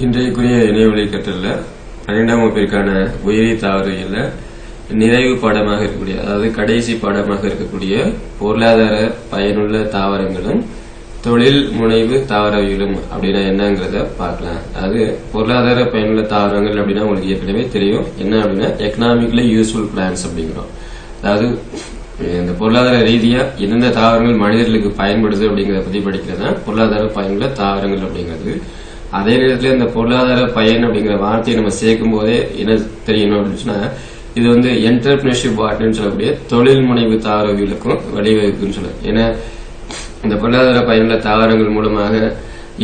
இன்றைக்குரிய இணையவழி கற்றல்ல 12ஆம் வகுப்பிற்கான உயிரி தாவரவியல்ல நிறைவு பாடமாக இருக்கக்கூடிய, அதாவது கடைசி பாடமாக இருக்கக்கூடிய பொருளாதார பயனுள்ள தாவரங்களும் தொழில் முனைவு தாவரவியலும் அப்படின்னா என்னங்கிறத பார்க்கலாம். அதாவது பொருளாதார பயனுள்ள தாவரங்கள் அப்படின்னா உங்களுக்கு ஏற்கனவே தெரியும். என்ன அப்படின்னா எக்கனாமிக்கலி யூஸ்ஃபுல் பிளான்ஸ் அப்படிங்கிறோம். அதாவது இந்த பொருளாதார ரீதியா எந்தெந்த தாவரங்கள் மனிதர்களுக்கு பயன்படுது அப்படிங்கறத பத்தி படிக்கிறதா பொருளாதார பயனுள்ள தாவரங்கள் அப்படிங்கிறது. அதே நேரத்தில் இந்த பொருளாதார பயன் அப்படிங்கிற வார்த்தையை நம்ம சேர்க்கும் போதே என்ன தெரியணும் அப்படின்னு சொன்னா, இது வந்து என்டர்பிரினர்ஷிப் பார்ட்னு சொல்லக்கூடிய தொழில் முனைவு தாவரவியலுக்கும் வழிவகுக்குன்னு சொல்லுவோம். ஏன்னா இந்த பொருளாதார பயனுள்ள தாவரங்கள் மூலமாக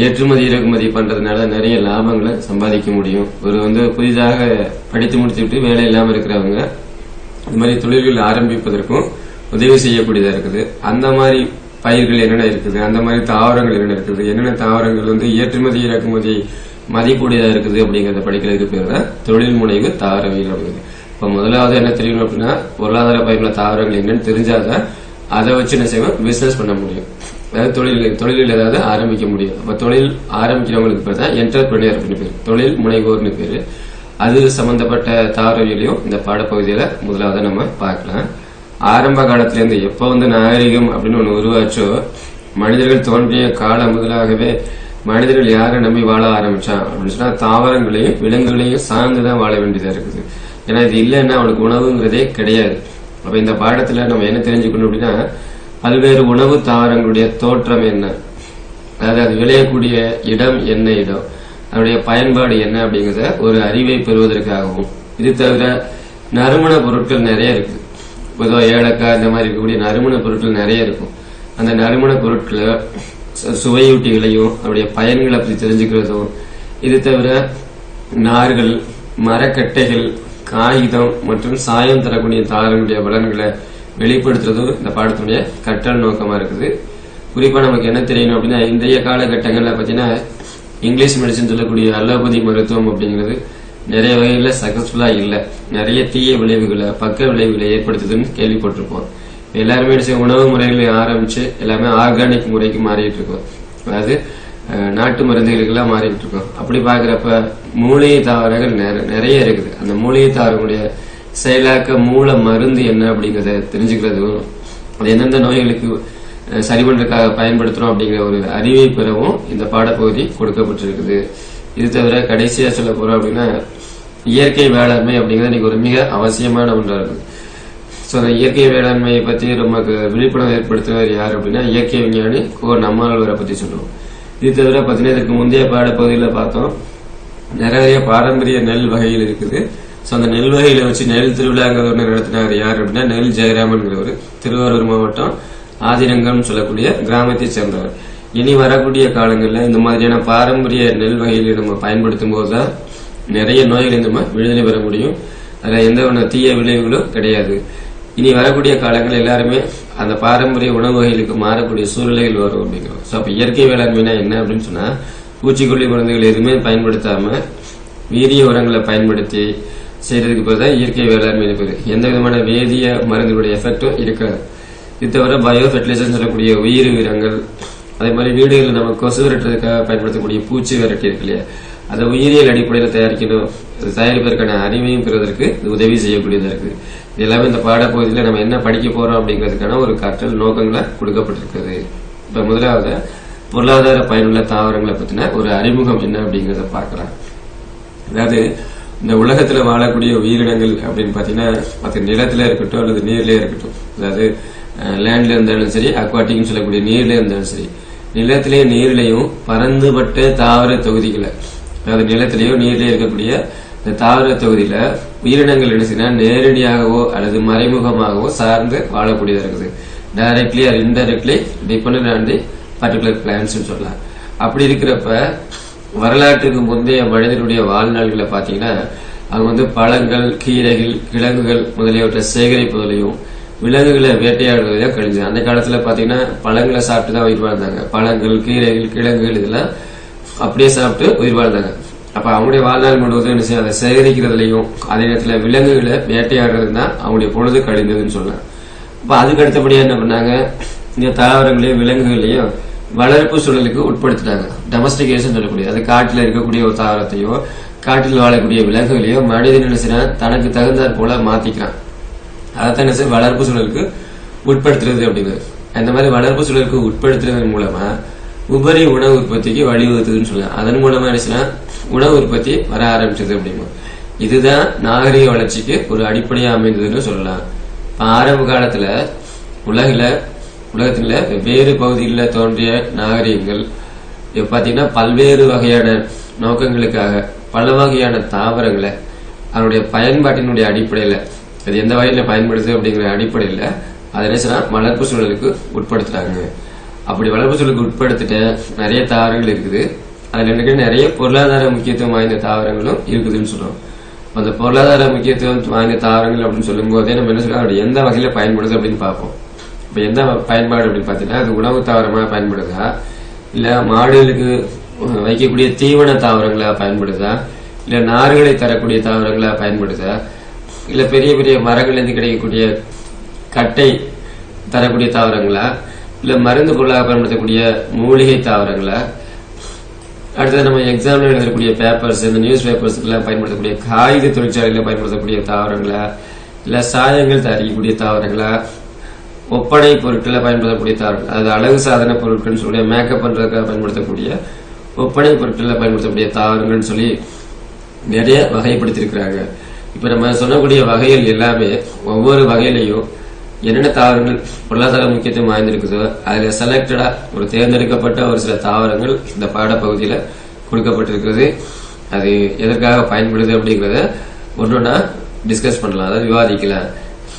ஏற்றுமதி இறக்குமதி பண்றதுனால நிறைய லாபங்களை சம்பாதிக்க முடியும். ஒரு புதிதாக படித்து முடித்துவிட்டு வேலை இல்லாம இருக்கிறவங்க இந்த மாதிரி தொழில்கள் ஆரம்பிப்பதற்கும் உதவி செய்யக்கூடியதா இருக்குது. அந்த மாதிரி பயிர்கள் என்னென்ன இருக்குது, அந்த மாதிரி தாவரங்கள் என்னென்ன இருக்குது, என்னென்ன தாவரங்கள் ஏற்றுமதி இறக்குமதி மதிப்புடையதா இருக்குது அப்படிங்கறத படிக்கிறதுக்கு பேர் தான் தொழில் முனைவு தாவரவியல் அப்படிங்கிறது. இப்ப முதலாவது என்ன தெரியணும் அப்படின்னா, பொருளாதார பயனுள்ள தாவரங்கள் என்னன்னு தெரிஞ்சாதான் அதை வச்சு என்ன செய்வோம், பிசினஸ் பண்ண முடியும். அதாவது தொழில் ஏதாவது ஆரம்பிக்க முடியும். அப்ப தொழில் ஆரம்பிக்கிறவங்களுக்கு பேர் தான் என்டர்பிரினியர் அப்படின்னு பேர், தொழில் முனைவோர்னு பேரு. அது சம்பந்தப்பட்ட தாவரவியலையும் இந்த பாடப்பகுதியில முதலாவது நம்ம பார்க்கலாம். ஆரம்ப காலத்துல இருந்து எப்ப நாகரிகம் அப்படின்னு ஒண்ணு உருவாச்சோ, மனிதர்கள் தோன்றிய காலம் முதலாகவே மனிதர்கள் யாரை நம்பி வாழ ஆரம்பிச்சான் அப்படின்னு சொன்னா, தாவரங்களையும் விலங்குகளையும் சார்ந்துதான் வாழ வேண்டியதா இருக்குது. ஏன்னா இது இல்லைன்னா அவனுக்கு உணவுங்கிறதே கிடையாது. அப்ப இந்த பாடத்துல நம்ம என்ன தெரிஞ்சுக்கணும் அப்படின்னா, பல்வேறு உணவு தாவரங்களுடைய தோற்றம் என்ன, அதாவது அது விளையக்கூடிய இடம் என்ன, இடம் அதனுடைய பயன்பாடு என்ன அப்படிங்கறத ஒரு அறிவை பெறுவதற்காகவும், இது தவிர நறுமண பொருட்கள் நிறைய இருக்கு. பொதுவாக ஏலக்காய் இந்த மாதிரி இருக்கக்கூடிய நறுமண பொருட்கள் நிறைய இருக்கும். அந்த நறுமண பொருட்களை சுவையூட்டிகளையும் அவருடைய பயன்களை பற்றி தெரிஞ்சுக்கிறதும், இது தவிர நார்கள், மரக்கட்டைகள், காகிதம் மற்றும் சாயம் தரக்கூடிய தாவரங்களுடைய பலன்களை வெளிப்படுத்துறதும் இந்த பாடத்துடைய கற்றல் நோக்கமா இருக்குது. குறிப்பா நமக்கு என்ன தெரியணும் அப்படின்னா, இன்றைய காலகட்டங்கள்ல பாத்தீங்கன்னா இங்கிலீஷ் மெடிசன் சொல்லக்கூடிய அலோபதி மருத்துவம் அப்படிங்கிறது நிறைய வகையில சக்சஸ்ஃபுல்லா இல்ல. நிறைய தீய விளைவுகளை, பக்க விளைவுகளை ஏற்படுத்துதுன்னு கேள்விப்பட்டிருப்போம். எல்லாருமே உணவு முறைகளை ஆரம்பிச்சு எல்லாமே ஆர்கானிக் முறைக்கு மாறிட்டு இருக்கோம். அதாவது நாட்டு மருந்துகளுக்கெல்லாம் மாறிட்டு இருக்கோம். அப்படி பாக்குறப்ப மூலிகை தாவரங்கள் நிறைய இருக்குது. அந்த மூலிகை தாவரங்களுடைய செயலாக்க மூல மருந்து என்ன அப்படிங்கறத தெரிஞ்சுக்கிறதும், அது எந்தெந்த நோய்களுக்கு சரி பண்றதுக்காக பயன்படுத்துறோம் அப்படிங்கிற ஒரு அறிவை பெறவும் இந்த பாடப்பகுதி கொடுக்கப்பட்டிருக்குது. இது தவிர கடைசியா சொல்ல போறோம் அப்படின்னா, இயற்கை வேளாண்மை அப்படிங்கிறது இன்னைக்கு ஒரு மிக அவசியமான ஒன்றா இருக்குது. சோ அந்த இயற்கை வேளாண்மையை பத்தி நமக்கு விழிப்புணர்வு ஏற்படுத்துவர் யார் அப்படின்னா, இயற்கை விஞ்ஞானி கோ. நம்மாழ்வாரை பத்தி சொல்லுவோம். இது தவிர பாத்தீங்கன்னா இதற்கு முந்தைய பாடப்பகுதியில பார்த்தோம், நிறைய பாரம்பரிய நெல் வகைகள் இருக்குது. சோ அந்த நெல் வகையில வச்சு நெல் திருவிழாங்கிற ஒன்று நடத்தினார் யார் அப்படின்னா, நெல் ஜெயராமன்கிறவர், திருவாரூர் மாவட்டம் ஆதிரங்கம் சொல்லக்கூடிய கிராமத்தை சேர்ந்தவர். இனி வரக்கூடிய காலங்களில் இந்த மாதிரியான பாரம்பரிய நெல் வகைகளை நம்ம பயன்படுத்தும் போதுதான் நிறைய நோய்கள் நம்ம விடுதலை பெற முடியும். அதுல எந்த தீய விளைவுகளும் கிடையாது. இனி வரக்கூடிய காலங்கள் எல்லாருமே அந்த பாரம்பரிய உணவு வகைகளுக்கு மாறக்கூடிய சூழ்நிலைகள் வரும் அப்படிங்கிறோம். ஸோ அப்ப இயற்கை வேளாண்மைனா என்ன அப்படின்னு சொன்னா, பூச்சிக்கொல்லி மருந்துகள் எதுவுமே பயன்படுத்தாம வீரிய உரங்களை பயன்படுத்தி செய்யறதுக்கு பேர் தான் இயற்கை வேளாண்மை பேரு. எந்த விதமான வேதிய மருந்துகளுடைய எஃபெக்டும் இருக்காது. இது தவிர பயோ ஃபெர்டிலைசர் சொல்லக்கூடிய உயிர் உரங்கள், அதே மாதிரி வீடுகளில் நம்ம கொசு விரட்டுறதுக்காக பயன்படுத்தக்கூடிய பூச்சி விரட்டி இருக்கு இல்லையா, அதை உயிரியல் அடிப்படையில் தயாரிக்கணும். தயாரிப்பதற்கான அறிவையும் பெறுவதற்கு உதவி செய்யக்கூடியதா இருக்கு. இது எல்லாமே இந்த பாடப்பகுதியில் நம்ம என்ன படிக்க போறோம் அப்படிங்கிறதுக்கான ஒரு கற்றல் நோக்கங்களை கொடுக்கப்பட்டிருக்கிறது. இப்ப முதலாவது பொருளாதார பயனுள்ள தாவரங்களை பத்தின ஒரு அறிமுகம் என்ன அப்படிங்கறத பார்க்கலாம். அதாவது இந்த உலகத்துல வாழக்கூடிய உயிரினங்கள் அப்படின்னு பாத்தீங்கன்னா, அது நிலத்துல இருக்கட்டும் அல்லது நீர்லயே இருக்கட்டும், அதாவது லேண்ட்ல இருந்தாலும் சரி, அக்வாட்டிக்னு சொல்லக்கூடிய நீர்ல இருந்தாலும் சரி, நிலத்திலேயே நீரிலையும் பரந்துபட்ட தாவர தொகுதிகளை, அதாவது நிலத்திலேயோ நீர்லயே இருக்கக்கூடிய இந்த தாவர தொகுதியில உயிரினங்கள் என்ன செய்ய நேரடியாகவோ அல்லது மறைமுகமாகவோ சார்ந்து வாழக்கூடியதா இருக்குது. Directly or indirectly dependent on the particular plants சொல்லலாம். அப்படி இருக்கிறப்ப வரலாற்றுக்கு முந்தைய மனிதனுடைய வாழ்நாள்களை பாத்தீங்கன்னா, அவங்க பழங்கள், கீரைகள், கிழங்குகள் முதலியவற்றை சேகரிப்பதிலையும் விலங்குகளை வேட்டையாடுவதையும் கழிஞ்சு. அந்த காலத்துல பாத்தீங்கன்னா பழங்களை சாப்பிட்டுதான் உயிர் வாழ்ந்தாங்க. பழங்கள், கீரைகள், கிழங்குகள் இதெல்லாம் அப்படியே சாப்பிட்டு உயிர் வாழ்ந்தாங்க. அப்ப அவங்களுடைய வாழ்நாள் முழுவதும் என்ன செய்ய, அதை சேகரிக்கிறதுலையும் அதே நேரத்துல விலங்குகளை வேட்டையாடுறது தான் அவங்களுடைய பொழுது கழிந்ததுன்னு சொல்லலாம். அப்ப அதுக்கு அடுத்தபடியா என்ன பண்ணாங்க, இந்த தாவரங்களையும் விலங்குகளையும் வளர்ப்பு சூழலுக்கு உட்படுத்திட்டாங்க. டொமஸ்டிகேஷன் சொல்லக்கூடிய அது காட்டில் இருக்கக்கூடிய ஒரு தாவரத்தையோ காட்டில் வாழக்கூடிய விலங்குகளையோ மனிதன் என்ன செய்யறான் தனக்கு தகுந்தாற் போல மாத்திக்கிறான். அதைத்தான் என்ன செய்ய வளர்ப்பு சூழலுக்கு உட்படுத்துறது அப்படிங்கிறது. அந்த மாதிரி வளர்ப்பு சூழலுக்கு உட்படுத்துறதன் மூலமா உபரி உணவு உற்பத்திக்கு வழிவகுத்துன்னு சொல்லலாம். அதன் மூலமா என்ன செய்யலாம் உணவு உற்பத்தி வர ஆரம்பிச்சது அப்படின்னா இதுதான் நாகரிக வளர்ச்சிக்கு ஒரு அடிப்படையா அமைந்ததுன்னு சொல்லலாம். ஆரம்ப காலத்துல உலகத்துல வெவ்வேறு பகுதிகளில் தோன்றிய நாகரிகங்கள் பாத்தீங்கன்னா பல்வேறு வகையான நோக்கங்களுக்காக பல வகையான தாவரங்களை அதனுடைய பயன்பாட்டினுடைய அடிப்படையில அது எந்த வகையில பயன்படுது அப்படிங்கிற அடிப்படையில அதை என்ன வளர்ப்பு சூழலுக்கு உட்படுத்துறாங்க. அப்படி வளர்ப்பு சூழலுக்கு உட்படுத்திட்ட நிறைய தாவரங்கள் இருக்குது. அதுல எனக்கு நிறைய பொருளாதார முக்கியத்துவம் வாய்ந்த தாவரங்களும் இருக்குதுன்னு சொல்றோம். அந்த பொருளாதார முக்கியத்துவம் வாய்ந்த தாவரங்கள் அப்படின்னு சொல்லும் போதே நம்ம என்ன சொல்றோம் அது எந்த வகையில பயன்படுது அப்படின்னு பார்ப்போம். இப்ப எந்த பயன்பாடு அப்படின்னு பாத்தீங்கன்னா அது உணவு தாவரமா பயன்படுதா, இல்ல மாடுகளுக்கு வைக்கக்கூடிய தீவன தாவரங்களா பயன்படுதா, இல்ல நார்களை தரக்கூடிய தாவரங்களா பயன்படுதா, இல்ல பெரிய பெரிய மரங்கள்ல இருந்து கிடைக்கக்கூடிய கட்டை தரக்கூடிய தாவரங்களா, இல்ல மருந்து பொருளாக பயன்படுத்தக்கூடிய மூலிகை தாவரங்களா, அடுத்தது நம்ம எக்ஸாம்ல எழுதக்கூடிய பேப்பர்ஸ் இந்த நியூஸ் பேப்பர்ஸ் எல்லாம் பயன்படுத்தக்கூடிய காகித தொழிற்சாலையில பயன்படுத்தக்கூடிய தாவரங்களா, இல்ல சாயங்கள் தயாரிக்கக்கூடிய தாவரங்களா, ஒப்படை பொருட்களை பயன்படுத்தக்கூடிய தாவரங்கள் அதாவது அழகு சாதன பொருட்கள் சொல்லி மேக்கப் பண்றதுக்காக பயன்படுத்தக்கூடிய ஒப்படை பொருட்களை பயன்படுத்தக்கூடிய தாவரங்கள்னு சொல்லி நிறைய வகைப்படுத்திருக்கிறாங்க. இப்ப நம்ம சொல்லக்கூடிய வகைகள் எல்லாமே ஒவ்வொரு வகையிலையும் என்னென்ன தாவரங்கள் பொருளாதார முக்கியத்துவம் வாய்ந்திருக்குதோ அதுல செலக்டடா ஒரு தேர்ந்தெடுக்கப்பட்ட ஒரு சில தாவரங்கள் இந்த பாடப்பகுதியில கொடுக்கப்பட்டிருக்கிறது. அது எதற்காக பயன்படுது அப்படிங்கறத ஒன்னொன்னா டிஸ்கஸ் பண்ணலாம், அதாவது விவாதிக்கலாம்.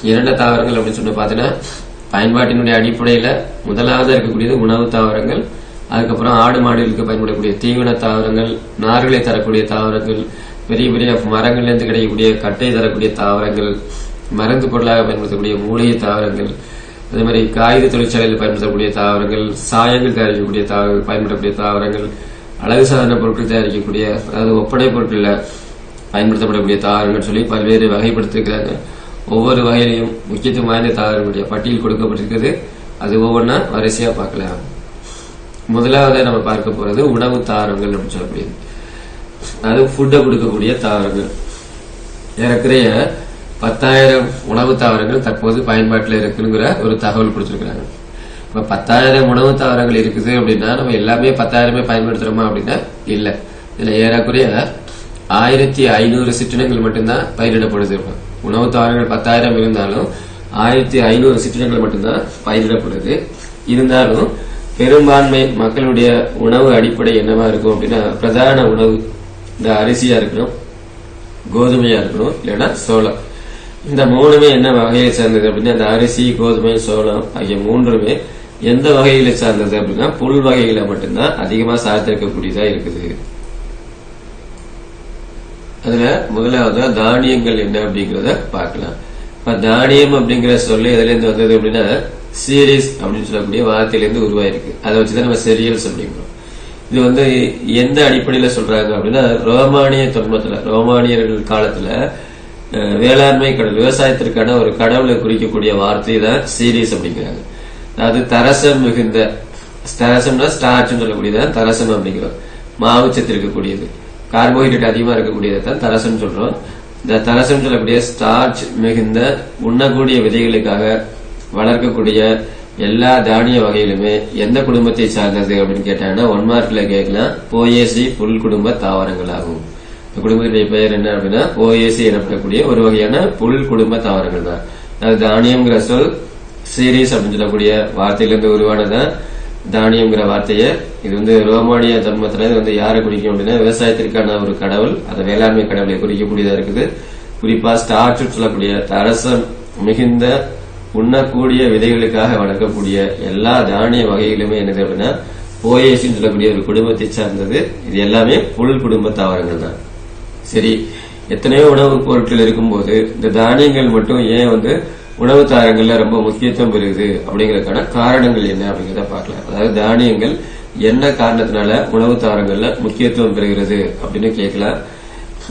என்னென்ன தாவரங்கள் அப்படின்னு சொல்லி பாத்தீங்கன்னா பயன்பாட்டினுடைய அடிப்படையில முதலாவது இருக்கக்கூடியது உணவு தாவரங்கள், அதுக்கப்புறம் ஆடு மாடுகளுக்கு பயன்படக்கூடிய தீவன தாவரங்கள், நார்களை தரக்கூடிய தாவரங்கள், பெரிய பெரிய மரங்கள்ல இருந்து கிடைக்கக்கூடிய கட்டை தரக்கூடிய தாவரங்கள், மருந்து பொருளாக பயன்படுத்தக்கூடிய மூலிகை தாவரங்கள், அதே மாதிரி காகித தொழிற்சாலையில் பயன்படுத்தக்கூடிய தாவரங்கள், சாயங்கள் தயாரிக்கக்கூடிய தாவரங்கள் பயன்படக்கூடிய தாவரங்கள், அழகு சாதன பொருட்கள் தயாரிக்கக்கூடிய அதாவது ஒப்படை பொருட்கள்ல பயன்படுத்தப்படக்கூடிய தாவரங்கள் சொல்லி பல்வேறு வகைப்படுத்திருக்கிறாங்க. ஒவ்வொரு வகையிலையும் முக்கியத்துவம் வாய்ந்த தாவரங்களுடைய பட்டியல் கொடுக்கப்பட்டிருக்கிறது. அது ஒவ்வொன்றா வரிசையா பார்க்கலாம். முதலாவது நம்ம பார்க்க போறது உணவு தாவரங்கள் அப்படின்னு சொல்லக்கூடியது. அது ஃபுட்டை கொடுக்கக்கூடிய தாவரங்கள். ஏறக்குறைய 10,000 உணவு தாவரங்கள் தற்போது பயன்பாட்டில் இருக்குங்கிற ஒரு தகவல் கொடுத்திருக்கிறாங்க. இப்ப 10,000 உணவு தாவரங்கள் இருக்குது அப்படின்னா நம்ம எல்லாமே 10,000 பயன்படுத்துறோமா அப்படின்னா இல்ல. இதுல ஏறக்குறைய 1500 சிற்றினங்கள் மட்டும்தான் பயிரிடப்படுது. உணவு தாவரங்கள் 10,000 இருந்தாலும் 1500 சிற்றினங்கள் மட்டும்தான் பயிரிடப்படுது. இருந்தாலும் பெரும்பான்மை மக்களுடைய உணவு அடிப்படை என்னவா இருக்கும் அப்படின்னா பிரதான உணவு இந்த அரிசியா இருக்கணும், கோதுமையா இருக்கணும், இல்லைன்னா சோளம். இந்த மூணுமே என்ன வகையை சார்ந்தது அப்படின்னா இந்த அரிசி, கோதுமை, சோளம் ஆகிய மூன்றுமே எந்த வகையில சார்ந்தது அப்படின்னா புல் வகைகளை மட்டும்தான் அதிகமா சார்ந்திருக்கக்கூடியதா இருக்குது. அதுல முதலாவது தானியங்கள் என்ன அப்படிங்கறத பார்க்கலாம். இப்ப தானியம் அப்படிங்கிற சொல்லு எதுல இருந்து வந்தது அப்படின்னா சீரியஸ் அப்படின்னு சொல்லக்கூடிய வார்த்தையிலிருந்து உருவாயிருக்கு. அதை வச்சுதான் நம்ம செரியல்ஸ் அப்படிங்கிறோம். இது எந்த அடிப்படையில சொல்றாங்க அப்படின்னா ரோமானியர்கள் காலத்துல வேளாண்மை கடவுள் விவசாயத்திற்கான ஒரு கடவுளை குறிக்கக்கூடிய வார்த்தை தான் சீரியஸ் அப்படிங்கிறாங்க. அது தரசம் மிகுந்த தரசம்னா ஸ்டார்ச் சொல்லக்கூடியதான் தரசம் அப்படிங்கிறோம். மாவுச்சத்து இருக்கக்கூடியது, கார்போஹைட்ரேட் அதிகமா இருக்கக்கூடியதை தான் தரசம் சொல்றோம். இந்த தரசம் சொல்லக்கூடிய ஸ்டார்ச் மிகுந்த உண்ணக்கூடிய விதைகளுக்காக வளர்க்கக்கூடிய எல்லா தானிய வகையிலுமே எந்த குடும்பத்தை சார்ந்தது அப்படின்னு கேட்டாங்கன்னா 1 மார்க்ல கேட்கலாம். போயேசி புல் குடும்ப தாவரங்கள் ஆகும். இந்த குடும்பத்துடைய பெயர் என்ன அப்படின்னா ஓஏசி எனப்படக்கூடிய ஒரு வகையான புல் குடும்ப தாவரங்கள் தான். அது தானியம்ங்கிற சொல் சீரியஸ் அப்படின்னு சொல்லக்கூடிய வார்த்தையிலிருந்து உருவானதான் தானியம்ங்கிற வார்த்தையை. இது ரோமானிய தர்மத்துல இது யாரை குறிக்கும் அப்படின்னா விவசாயத்திற்கான ஒரு கடவுள், அந்த வேளாண்மை கடவுளை குறிக்கக்கூடியதா இருக்குது. குறிப்பா ஸ்டார்ச் சொல்லக்கூடிய தரசம் மிகுந்த உண்ணக்கூடிய விதைகளுக்காக வளர்க்கக்கூடிய எல்லா தானிய வகைகளுமே என்னது அப்படின்னா போயேசின்னு சொல்லக்கூடிய ஒரு குடும்பத்தை சார்ந்தது. இது எல்லாமே புல் குடும்ப தாவரங்கள் தான். சரி, எத்தனையோ உணவுப் பொருட்கள் இருக்கும்போது இந்த தானியங்கள் மட்டும் ஏன் உணவு தாவரங்கள்ல ரொம்ப முக்கியத்துவம் பெறுது அப்படிங்கறதுக்கான காரணங்கள் என்ன அப்படிங்கறத பார்க்கலாம். அதாவது தானியங்கள் என்ன காரணத்தினால உணவு தாவரங்கள்ல முக்கியத்துவம் பெறுகிறது அப்படின்னு கேட்கலாம்.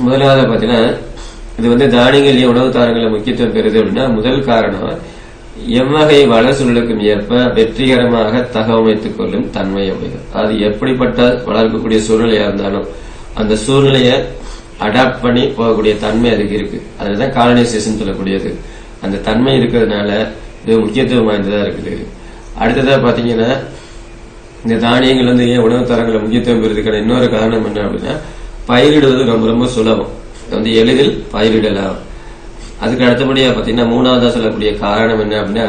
முதலாவது பாத்தீங்கன்னா இது தானியங்கள் ஏன் உணவு தாவரங்கள்ல முக்கியத்துவம் பெறுது அப்படின்னா முதல் காரணம் எவ்வகை வளர் சூழலுக்கும் ஏற்ப வெற்றிகரமாக தகவமைத்துக் கொள்ளும் தன்மை அப்படிங்கிறது. அது எப்படிப்பட்ட வளர்க்கக்கூடிய சூழ்நிலையா இருந்தாலும் அந்த சூழ்நிலையை அடாப்ட் பண்ணி போகக்கூடிய தன்மை அதுக்கு இருக்கு. அதுதான் காலனைசேஷன் சொல்லக்கூடியது. அந்த தன்மை இருக்கிறதுனால இது முக்கியத்துவம் வாய்ந்ததா இருக்குது. அடுத்ததா பாத்தீங்கன்னா, இந்த தானியங்கள் ஏன் உணவு தரங்களை முக்கியத்துவம் பெறுறதுக்கான இன்னொரு காரணம் என்ன அப்படின்னா, பயிரிடுவது ரொம்ப ரொம்ப சுலபம். எளிதில் பயிரிடலாம். அதுக்கு அடுத்தபடியா பாத்தீங்கன்னா, மூணாவதா சொல்லக்கூடிய காரணம் என்ன அப்படின்னா,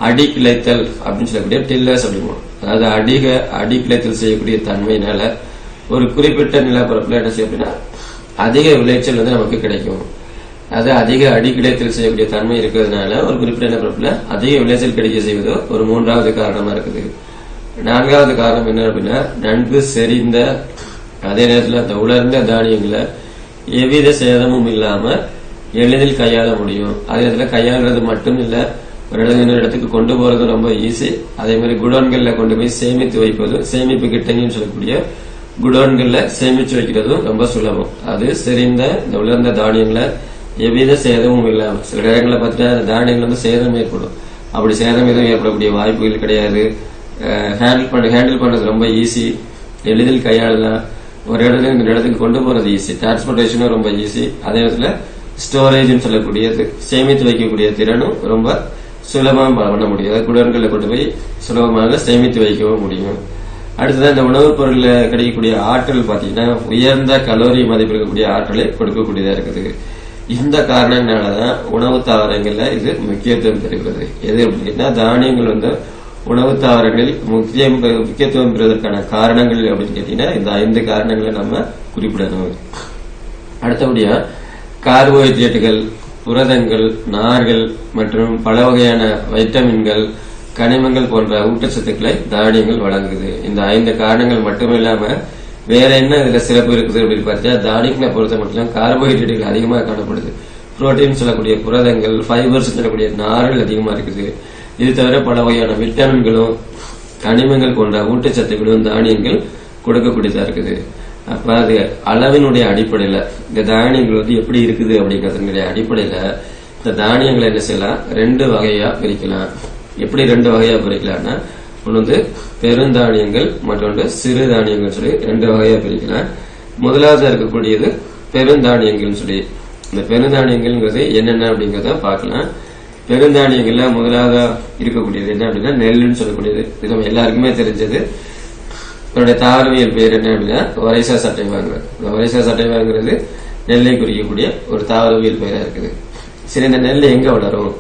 அடி கிளைத்தல் அப்படின்னு சொல்லக்கூடிய டில்லர்ஸ் அப்படிமோ, அதாவது அடி கிளைத்தல் செய்யக்கூடிய தன்மையினால ஒரு குறிப்பிட்ட நிலப்பரப்புல என்ன செய்யும் அப்படின்னா அதிக விளைச்சல் நமக்கு கிடைக்கும். அது அதிக அடி கிளைத்தல் செய்யக்கூடிய தன்மை இருக்கிறதுனால ஒரு குறிப்பிட்ட நிலப்பரப்புல அதிக விளைச்சல் கிடைக்க செய்வது ஒரு மூன்றாவது காரணமா இருக்குது. நான்காவது காரணம் என்ன அப்படின்னா, நன்கு செறிந்த அதே நேரத்தில் அந்த உலர்ந்த தானியங்களை எவ்வித சேதமும் இல்லாம எளிதில் கையாள முடியும். அதே நேரத்தில் கையாளுறது மட்டும் இல்ல, ஒரு இடத்துல இன்னொரு இடத்துக்கு கொண்டு போறது ரொம்ப ஈஸி. அதே மாதிரி குடோன்கள்ல கொண்டு போய் சேமித்து வைப்பது, சேமிப்பு கிட்டங்கன்னு சொல்லக்கூடிய குடோன்கள்ல சேமிச்சு வைக்கிறதும் ரொம்ப சுலபம். அது செறிந்த இந்த உலர்ந்த தானியங்களை எவ்வித சேதமும் இல்லாம, சில இடங்களை பார்த்தீங்கன்னா தானியங்கள் சேதம் ஏற்படும். அப்படி சேதம் எதுவும் ஏற்படக்கூடிய வாய்ப்புகள் கிடையாது. ஹேண்டில் பண்றது ரொம்ப ஈஸி, எளிதில் கையாளலாம். ஒரு இடத்துல இந்த இடத்துக்கு கொண்டு போறது ஈஸி, டிரான்ஸ்போர்டேஷனும் ரொம்ப ஈஸி. அதே நேரத்தில் ஸ்டோரேஜ் சொல்லக்கூடியது, சேமித்து வைக்கக்கூடிய திறனும் ரொம்ப சுலபமா பண்ண முடியும். குடோன்களை கொண்டு போய் சுலபமாக சேமித்து வைக்கவும் முடியும். அடுத்ததான் இந்த உணவுப் பொருள்ல கிடைக்கக்கூடிய ஆற்றல் பாத்தீங்கன்னா உயர்ந்த கலோரி மதிப்பு இருக்கக்கூடிய ஆற்றலை கொடுக்கக்கூடியதா இருக்குது. இந்த காரணங்களாலதான் உணவு தாவரங்கள்ல இது முக்கியத்துவம் பெறுகிறது. எது அப்படின்னா, தானியங்கள் உணவு தாவரங்களில் முக்கியத்துவம் பெறுவதற்கான காரணங்கள் அப்படின்னு கேட்டீங்கன்னா இந்த 5 காரணங்களை நம்ம குறிப்பிடணும். அடுத்தபடியா கார்போஹைட்ரேட்டுகள், புரதங்கள், நார்கள் மற்றும் பல வகையான வைட்டமின்கள், கனிமங்கள் போன்ற ஊட்டச்சத்துக்களை தானியங்கள் வழங்குது. இந்த 5 காரணங்கள் மட்டும் இல்லாம வேற என்ன இதுல சிறப்பு இருக்குது அப்படின்னு பார்த்தா, தானியங்களை பொறுத்த மட்டும் கார்போஹைட்ரேட்டுகள் அதிகமாக காணப்படுது. புரோட்டீன் சொல்லக்கூடிய புரதங்கள், ஃபைபர்ஸ் சொல்லக்கூடிய நார்கள் அதிகமா இருக்குது. இது தவிர பல வகையான விட்டமின்களும் கனிமங்கள் போன்ற ஊட்டச்சத்துக்களும் தானியங்கள் கொடுக்கக்கூடியதா இருக்குது. அப்ப அது அளவினுடைய அடிப்படையில இந்த தானியங்கள் எப்படி இருக்குது அப்படிங்கறதுடைய அடிப்படையில இந்த தானியங்களை என்ன செய்யலாம், 2 வகையா பிரிக்கலாம். எப்படி 2 வகையா பிரிக்கலாம்னா, ஒன்று பெருந்தானியங்கள், மற்றொன்று சிறு தானியங்கள் சொல்லி 2 வகையா பிரிக்கலாம். முதலாவது இருக்கக்கூடியது பெருந்தானியங்கள் சொல்லி, இந்த பெருந்தானியங்கள்ங்கிறது என்னென்ன அப்படிங்கறத பார்க்கலாம். பெருந்தானியங்கள்ல முதலாவதா இருக்கக்கூடியது என்ன அப்படின்னா நெல்லுன்னு சொல்லக்கூடியது. இது நம்ம எல்லாருக்குமே தெரிஞ்சது. இதனுடைய தாவரவியல் பேர் என்ன அப்படின்னா வரைசா சட்டைவாங்கிறது. இந்த வரைசா சட்டைவாங்கிறது நெல்லை குறிக்கக்கூடிய ஒரு தாவரவியல் பெயரா இருக்குது. சரி, இந்த நெல் எங்க வளரும்?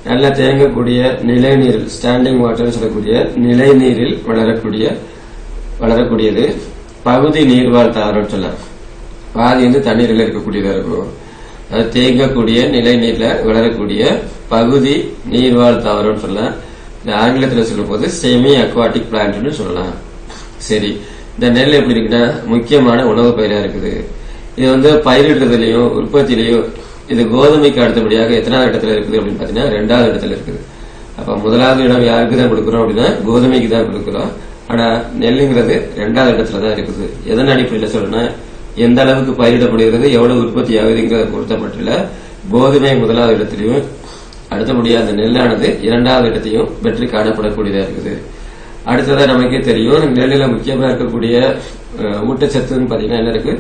நல்லா தேங்கக்கூடிய நிலைநீரில், ஸ்டாண்டிங் வாட்டர் சொல்லக்கூடிய நிலைநீரில் வளரக்கூடியது பகுதி நீர்வாழ் தாவரம் சொல்லலாம். பாதி தண்ணீரில் இருக்கக்கூடியதா இருக்கும். அது தேங்கக்கூடிய நிலைநீர்ல வளரக்கூடிய பகுதி நீர்வாழ் தாவரம் சொல்லலாம். இந்த ஆங்கிலத்தில் சொல்லும் போது செமி அக்வாட்டிக் பிளான்ட்னு சொல்லலாம். சரி, இந்த நெல் எப்படி இருக்குன்னா முக்கியமான உணவு பயிரா இருக்குது. இது பயிரிடுறதுலயும் உற்பத்திலையும் இது கோதுமைக்கு அடுத்தபடியாக எத்தனாவது இடத்துல இருக்குது அப்படின்னு பாத்தீங்கன்னா 2வது இடத்துல இருக்குது. அப்ப முதலாவது இடம் யாருக்கு தான் கொடுக்குறோம் அப்படின்னா கோதுமைக்கு தான் கொடுக்குறோம். ஆனா நெல்லுங்கிறது 2வது இடத்துல தான் இருக்குது. எதன் அடிப்படையில் சொல்லணும்னா, எந்த அளவுக்கு பயிரிடப்படுகிறது, எவ்வளவு உற்பத்தி ஆகுதுங்கிறத பொருத்தப்பட்டுள்ள கோதுமை முதலாவது இடத்திலையும் அடுத்தபடியாக அந்த நெல்லானது 2வது இடத்தையும் பெற்று காணப்படக்கூடியதா இருக்குது. அடுத்ததான் நமக்கே தெரியும், நெல்லில முக்கியமா இருக்கக்கூடிய ஊட்டச்சத்துன்னு பாத்தீங்கன்னா என்ன இருக்கு,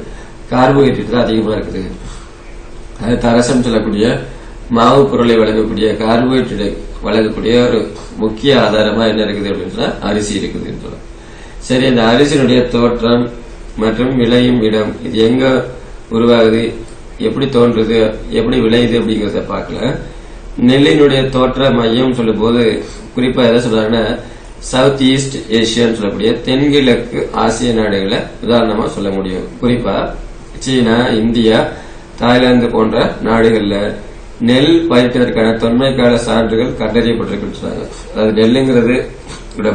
கார்போஹைட்ரேட் தான் அதிகமா இருக்குது. அது தரசம் சொல்லக்கூடிய மாவு பொருளை வழங்கக்கூடிய கார்போஹைட்ரேட் வழங்கக்கூடிய ஒரு முக்கிய ஆதாரமா என்ன இருக்குது அப்படின்னு சொன்னா அரிசி இருக்குதுன்னு சொல்லலாம். சரி, அந்த அரிசியினுடைய தோற்றம் மற்றும் விளையும் இடம், இது எங்க உருவாகுது, எப்படி தோன்றுது, எப்படி விளையுது அப்படிங்கறத பார்க்கல. நெல்லினுடைய தோற்ற மையம் சொல்லும் போது குறிப்பா எதை சொல்றாங்கன்னா சவுத் ஈஸ்ட் ஏசியான்னு சொல்லக்கூடிய தென்கிழக்கு ஆசிய நாடுகளை உதாரணமா சொல்ல முடியும். குறிப்பா சீனா, இந்தியா, தாய்லாந்து போன்ற நாடுகள்ல நெல் பயிரிட்டதற்கான தொன்மை கால சான்றுகள் கண்டறியப்பட்டிருக்குன்னு சொல்றாங்க. அதாவது நெல்லுங்கிறது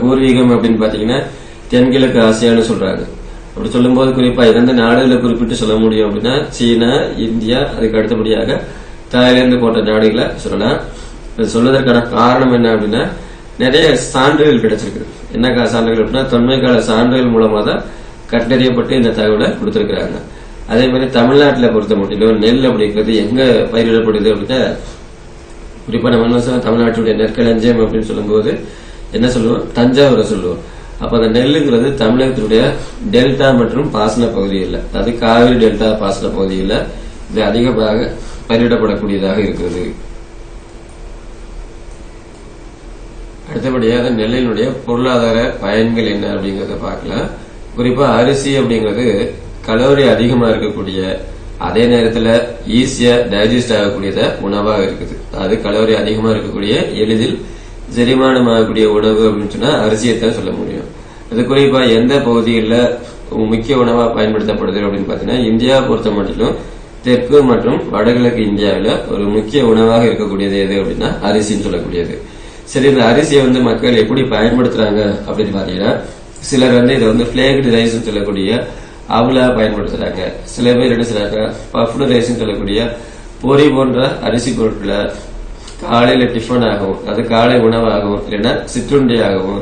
பூர்வீகம் அப்படின்னு பாத்தீங்கன்னா தென்கிழக்கு ஆசியான்னு சொல்றாங்க. அப்படி சொல்லும் போது குறிப்பா 2 நாடுகளை குறிப்பிட்டு சொல்ல முடியும் அப்படின்னா சீனா, இந்தியா, அதுக்கு அடுத்தபடியாக தாய்லாந்து போன்ற நாடுகளை சொல்லலாம். இது சொல்வதற்கான காரணம் என்ன அப்படின்னா நிறைய சான்றுகள் கிடைச்சிருக்கு. என்ன சான்றுகள் அப்படின்னா தொன்மை கால சான்றுகள் மூலமா தான் கண்டறியப்பட்டு இந்த தகவலை கொடுத்திருக்கிறாங்க. அதே மாதிரி தமிழ்நாட்டில் பொறுத்த மட்டும் நெல் அப்படிங்கிறது எங்க பயிரிடப்படுது அப்படின்னா குறிப்பா நம்ம தமிழ்நாட்டுடைய நெற்களஞ்சியம் அப்படின்னு சொல்லும்போது என்ன சொல்லுவோம், தஞ்சாவூரை சொல்லுவோம். அப்ப அந்த நெல்லுங்கிறது தமிழகத்தினுடைய டெல்டா மற்றும் பாசன பகுதியில், அது காவிரி டெல்டா பாசன பகுதியில் இது அதிகமாக பயிரிடப்படக்கூடியதாக இருக்கிறது. அடுத்தபடியாக நெல்லினுடைய பொருளாதார பயன்கள் என்ன அப்படிங்கறத பார்க்கலாம். குறிப்பா அரிசி அப்படிங்கிறது கலோரி அதிகமா இருக்கக்கூடிய, அதே நேரத்துல ஈஸியா டைஜஸ்ட் ஆகக்கூடியத உணவாக இருக்குது. அது கலோரி அதிகமா இருக்கக்கூடிய, எளிதில் செரிமானம் ஆகக்கூடிய உணவு அப்படின்னு சொன்னா அரிசியைத்தான் சொல்ல முடியும். அது குறிப்பா எந்த பகுதியில் முக்கிய உணவா பயன்படுத்தப்படுது அப்படின்னு பாத்தீங்கன்னா, இந்தியாவை பொறுத்த மட்டிலும் தெற்கு மற்றும் வடகிழக்கு இந்தியாவில் ஒரு முக்கிய உணவாக இருக்கக்கூடியது எது அப்படின்னா அரிசின்னு சொல்லக்கூடியது. சரி, இந்த அரிசியை மக்கள் எப்படி பயன்படுத்துறாங்க அப்படின்னு பாத்தீங்கன்னா, சிலர் இதை பிளேக்டு ரைஸ் சொல்லக்கூடிய அவளா பயன்படுத்துறாங்க. சில பேர் என்ன செய்றாங்க, பஃப்டு ரைஸ் சொல்லக்கூடிய பொரி போன்ற அரிசி பொருட்களை காலையில டிஃபன் ஆகவும், அது காலை உணவாகவும் இல்லைன்னா சிற்றுண்டியாகவும்